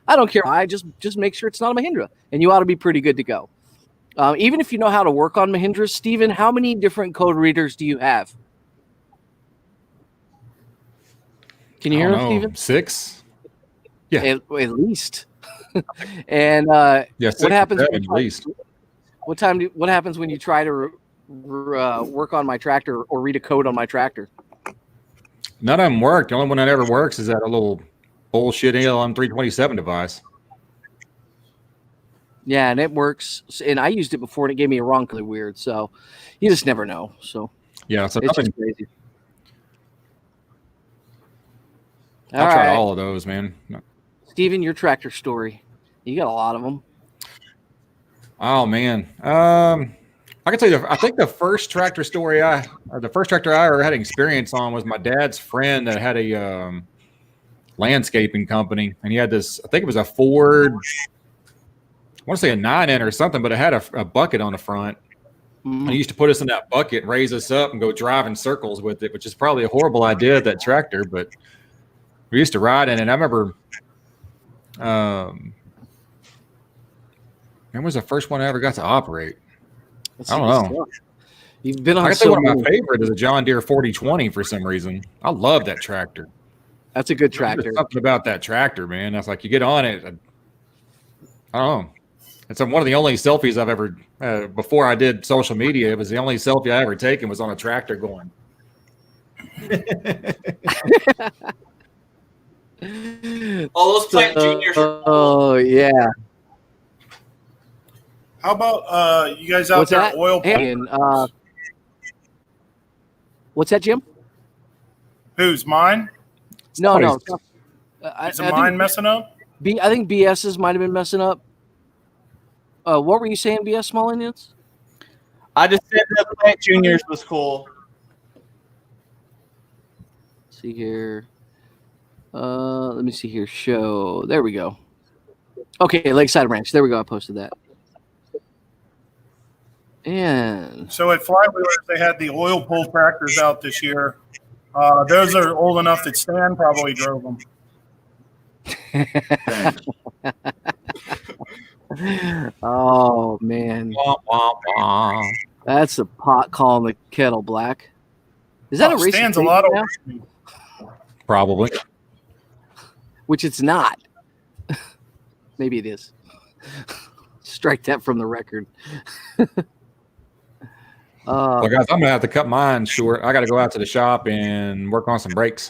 I don't care. I just make sure it's not a Mahindra, and you ought to be pretty good to go. Even if you know how to work on Mahindras, Steven, how many different code readers do you have? Can you hear him, Steven? 6? Yeah. At least. And what happens at least? What happens when you try to work on my tractor or read a code on my tractor? None of them work. The only one that ever works is that little bullshit ALM 327 device. Yeah, and it works. And I used it before, and it gave me a wrong color weird. So you just never know. So yeah, so it's just crazy. I tried all of those, man. Steven, your tractor story. You got a lot of them. Oh man, I can tell you. I think the first tractor I ever had experience on was my dad's friend that had a landscaping company, and he had this. I think it was a Ford. I want to say a 9N or something, but it had a bucket on the front. Mm-hmm. And he used to put us in that bucket, raise us up, and go drive in circles with it, which is probably a horrible idea, that tractor, but we used to ride in it. And I remember, when was the first one I ever got to operate? I don't know. You've been on. I think one of my favorite is a John Deere 4020 for some reason. I love that tractor. That's a good tractor. There's something about that tractor, man. That's like you get on it. I don't know. It's one of the only selfies I've ever, before I did social media, it was the only selfie I ever taken was on a tractor going. All those Plant Juniors are cool. Oh, yeah. How about you guys out What's there? that? Oil. Hey, what's that, Jim? Who's mine? No. Is mine messing up? I think BS's might have been messing up. What were you saying, BS Small Indians? I just said that Plant Juniors was cool. Let's see here. Let me see here. Show. There we go. Okay, Lakeside Ranch. There we go. I posted that. And so at Flywheelers, they had the oil pull tractors out this year. Those are old enough that Stan probably drove them. Oh man, that's a pot calling the kettle black. Is that a racing Stan's a lot older than me. Probably. Which it's not. Maybe it is. Strike that from the record. Well, guys, I'm gonna have to cut mine short. I got to go out to the shop and work on some brakes.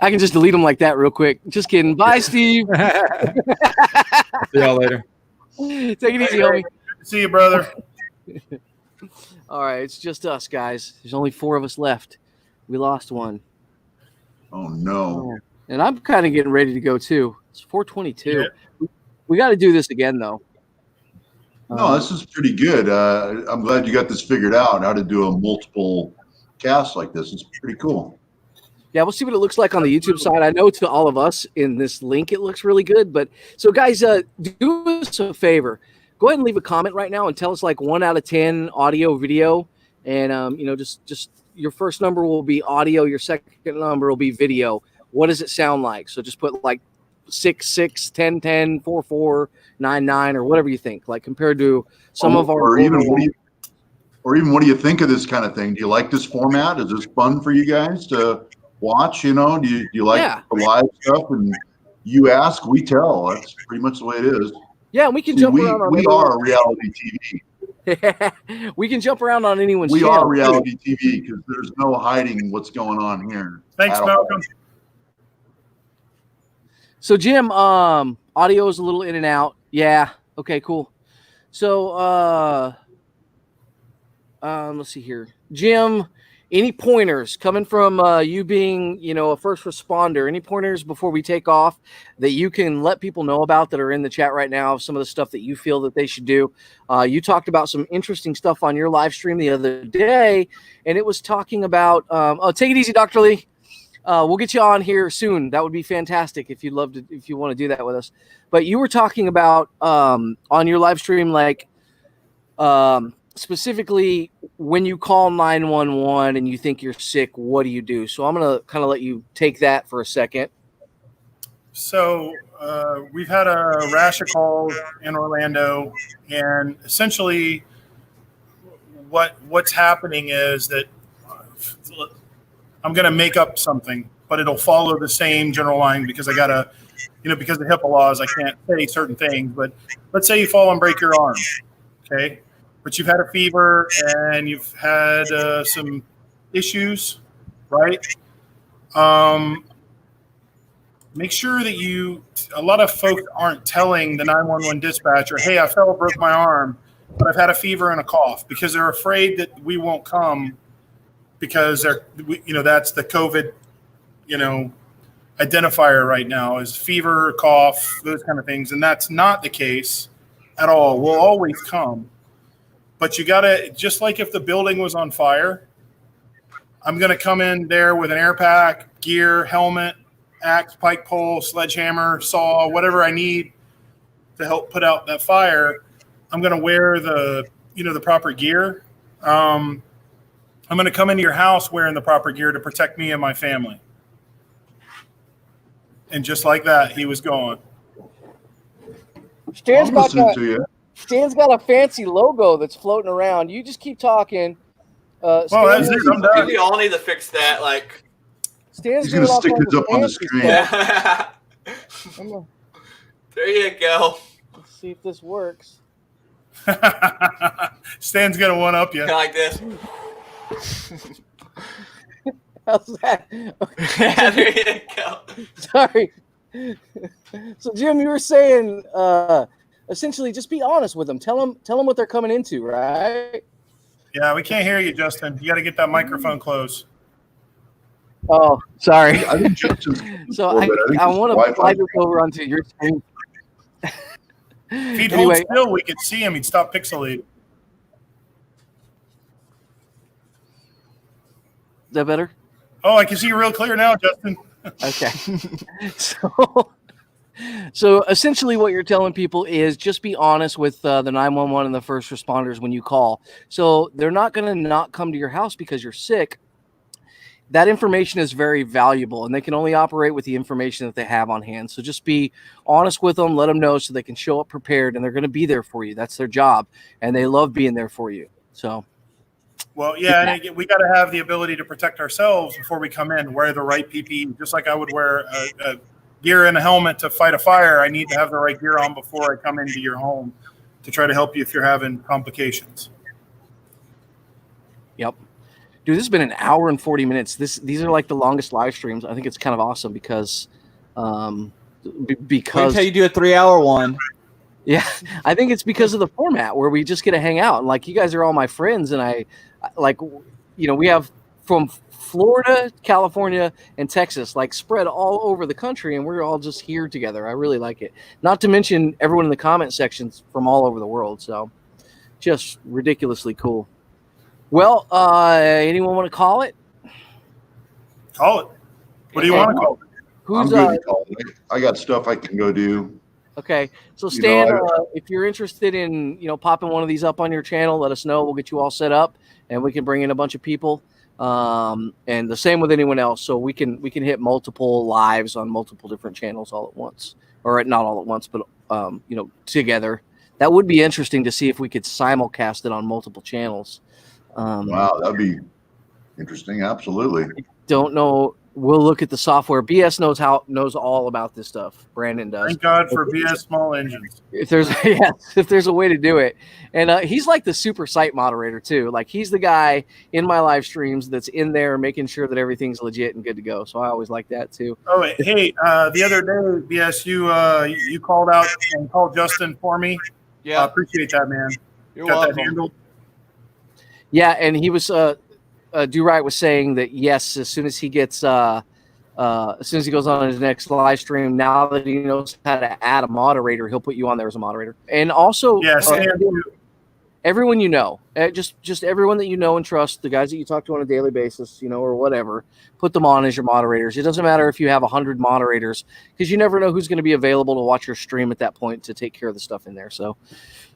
I can just delete them like that real quick. Just kidding. Bye, Steve. See y'all later. Take it easy, homie. See you, brother. All right, it's just us, guys. There's only 4 of us left. We lost one. Oh no! And I'm kind of getting ready to go too. It's 4:22. Yeah. We got to do this again, though. No, this is pretty good. I'm glad you got this figured out. How to do a multiple cast like this? It's pretty cool. Yeah, we'll see what it looks like on the YouTube side. I know to all of us in this link, it looks really good. But so, guys, do us a favor. Go ahead and leave a comment right now and tell us like 1 out of 10 audio, video, and just your first number will be audio, your second number will be video. What does it sound like? So just put like 6, 6, 10, 10, 4, 4, 9, 9, or whatever you think. Like compared to some of our, or even what do you think of this kind of thing? Do you like this format? Is this fun for you guys to watch? Do you like the live stuff? And you ask, we tell. That's pretty much the way it is. Yeah, we can jump around on. We are reality TV. We can jump around on anyone's. We channel. are reality TV because there's no hiding what's going on here. Thanks, Malcolm. So Jim, audio is a little in and out. Yeah. Okay, cool. So let's see here. Jim, any pointers coming from you being, a first responder, any pointers before we take off that you can let people know about that are in the chat right now, some of the stuff that you feel that they should do? You talked about some interesting stuff on your live stream the other day, and it was talking about, take it easy, Dr. Lee. We'll get you on here soon. That would be fantastic if you want to do that with us. But you were talking about on your live stream, like specifically when you call 911 and you think you're sick, what do you do? So I'm going to kind of let you take that for a second. So we've had a rash of calls in Orlando, and essentially what's happening is that I'm going to make up something, but it'll follow the same general line because I got to, because of HIPAA laws, I can't say certain things. But let's say you fall and break your arm, okay? But you've had a fever and you've had some issues, right? Make sure that a lot of folks aren't telling the 911 dispatcher, hey, I fell, broke my arm, but I've had a fever and a cough, because they're afraid that we won't come because that's the COVID, identifier right now is fever, cough, those kind of things. And that's not the case at all. We'll always come. But you got to, just like if the building was on fire, I'm going to come in there with an air pack, gear, helmet, axe, pike pole, sledgehammer, saw, whatever I need to help put out that fire. I'm going to wear the proper gear. I'm going to come into your house wearing the proper gear to protect me and my family. And just like that, he was gone. Stan's got a fancy logo that's floating around. You just keep talking. That's it. I'm done. We all need to fix that. Like, Stan's He's going to stick this up on the screen. there you go. see if this works. Stan's gonna one up you. Like this. How's that? Yeah, there you go. Sorry. So Jim, you were saying essentially just be honest with them. Tell them what they're coming into, right? Yeah, we can't hear you, Justin. You got to get that microphone close. Oh, sorry. I think Justin's So I want to slide this over onto your screen. If he'd Anyway. hold still, we could see him. He'd stop pixelating. Is that better? Oh, I can see you real clear now, Justin. Okay. So essentially what you're telling people is just be honest with the 911 and the first responders when you call. So they're not going to not come to your house because you're sick. That information is very valuable, and they can only operate with the information that they have on hand. So just be honest with them, let them know so they can show up prepared, and they're going to be there for you. That's their job, and they love being there for you. So, Well, yeah, and again, we got to have the ability to protect ourselves before we come in. Wear the right PPE, just like I would wear a gear and a helmet to fight a fire. I need to have the right gear on before I come into your home to try to help you if you're having complications. yep. Dude, this has been an hour and 40 minutes. These are like the longest live streams. I think it's kind of awesome because Wait till you do a 3-hour one. Yeah, I think it's because of the format where we just get to hang out. And like, you guys are all my friends, and I like, you know, we have from Florida, California, and Texas, like spread all over the country, and we're all just here together. I really like it. Not to mention everyone in the comment sections from all over the world. So just ridiculously cool. Well, anyone want to call it? Call it. What do you want to call it? I'm Who's good to call it. I got stuff I can go do. okay? So You Stan, know, if you're interested in popping one of these up on your channel, let us know. We'll get you all set up, and we can bring in a bunch of people. And the same with anyone else. So we can hit multiple lives on multiple different channels all at once, or not all at once, but together. That would be interesting to see if we could simulcast it on multiple channels. Wow, that'd be interesting. Absolutely. Don't know. We'll look at the software. BS knows all about this stuff. Brandon does. Thank God for BS small engines. If there's a way to do it, and he's like the super site moderator too. Like, he's the guy in my live streams that's in there making sure that everything's legit and good to go. So I always like that too. Oh, wait, hey, the other day, BS, you called out and called Justin for me. Yeah, appreciate that, man. you're Got welcome. that handled. Yeah, and he was Do Right was saying that yes, as soon as he gets as soon as he goes on his next live stream, now that he knows how to add a moderator, he'll put you on there as a moderator. And also, Yes, everyone just everyone that you know and trust, the guys that you talk to on a daily basis, or whatever, put them on as your moderators. It doesn't matter if you have 100 moderators, because you never know who's going to be available to watch your stream at that point to take care of the stuff in there. So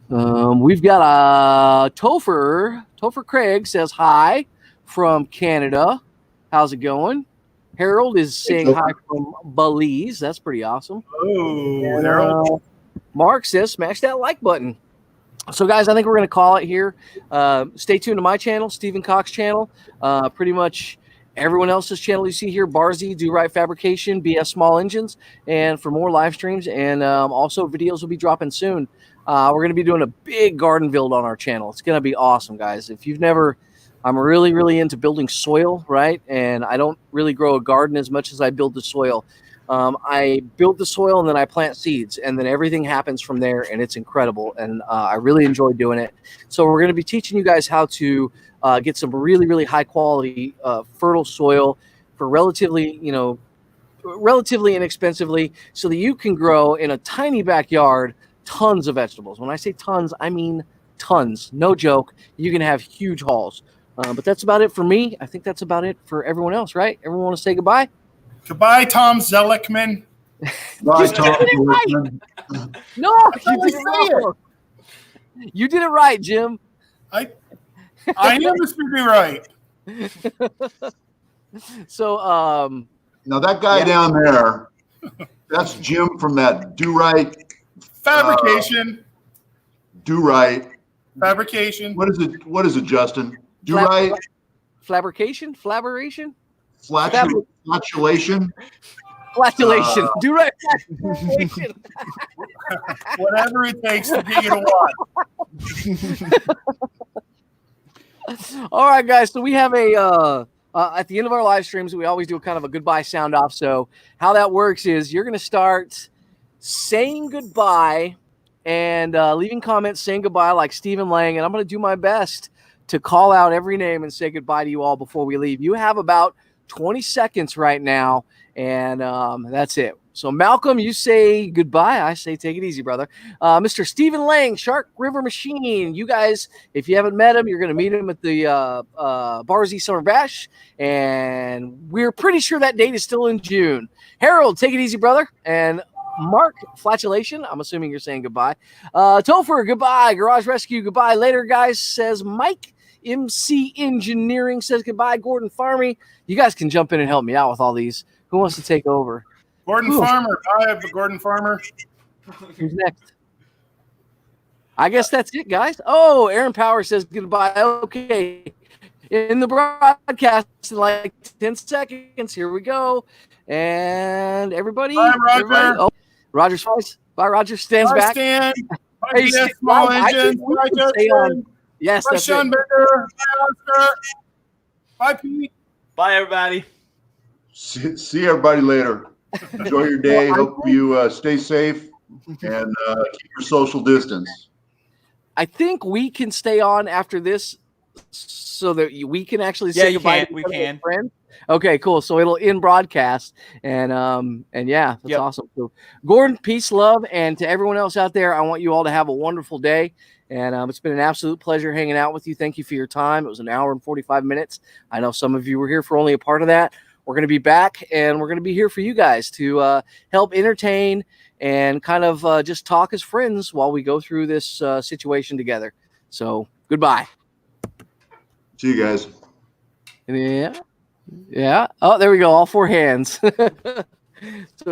we've got Topher Craig says hi from Canada. How's it going? Harold is saying hi from Belize. That's pretty awesome. Oh, And, Harold. Mark says smash that like button. So, guys, I think we're going to call it here. Stay tuned to my channel, Stephen Cox channel. Pretty much everyone else's channel you see here, Barzy, Do Right Fabrication, BS Small Engines, and for more live streams. And also videos will be dropping soon. We're going to be doing a big garden build on our channel. It's going to be awesome, guys. If you've never... I'm really, really into building soil, right? And I don't really grow a garden as much as I build the soil. I build the soil and then I plant seeds, and then everything happens from there, and it's incredible. And I really enjoy doing it. So we're going to be teaching you guys how to get some really, really high quality fertile soil for relatively inexpensively, so that you can grow in a tiny backyard tons of vegetables. When I say tons, I mean tons. No joke. You can have huge hauls. But that's about it for me. I think that's about it for everyone else, right? Everyone want to say goodbye? Goodbye, Tom Zellickman. Bye, Tom. No, you did it wrong. You did it right, Jim. I am speaking right. So, Now that guy down there, that's Jim from that Do Right. Fabrication. Do Right. Fabrication. What is it, Justin? Do Right. Flabberation? Flatulation. Flatulation. Do right. Flatulation. Whatever it takes to get you to watch. All right, guys. So we have a at the end of our live streams, we always do kind of a goodbye sound off. So how that works is you're going to start saying goodbye and leaving comments saying goodbye like Stephen Lang, and I'm going to do my best to call out every name and say goodbye to you all before we leave. You have about 20 seconds right now, and that's it. So, Malcolm, you say goodbye. I say take it easy, brother. Mr. Stephen Lang, Shark River Machine. You guys, if you haven't met him, you're going to meet him at the Barzy Summer Bash, and we're pretty sure that date is still in June. Harold, take it easy, brother. And Mark, Flatulation. I'm assuming you're saying goodbye. Topher, goodbye. Garage Rescue, goodbye. Later, guys, says Mike. MC Engineering says goodbye. Gordon Farmy. You guys can jump in and help me out with all these. Who wants to take over? Gordon Farmer. Bye, Gordon Farmer. Who's next? I guess that's it, guys. Oh, Aaron Power says goodbye. Okay. In the broadcast, in like 10 seconds. Here we go. And everybody. Bye, Roger. Everybody. Oh, Roger's twice. Bye, Roger. Stands Bye, back. Stan. Bye, Hey, BS Stan, Small I think Engines. we Bye, can stay on. Justin. Yes, Bye, that's Sean it. Baker. Bye, Oscar. Bye, Pete. Bye, everybody. See everybody later. Enjoy your day. Hope you stay safe and keep your social distance. I think we can stay on after this so that we can actually say goodbye to we each other as can. friends. Okay, cool. So it'll in broadcast, and yeah, that's awesome. So Gordon, peace, love, and to everyone else out there, I want you all to have a wonderful day. And it's been an absolute pleasure hanging out with you. Thank you for your time. It was an hour and 45 minutes. I know some of you were here for only a part of that. We're going to be back, and we're going to be here for you guys to help entertain and kind of just talk as friends while we go through this situation together. So goodbye. See you guys. Yeah. Yeah. Oh, there we go. All four hands. So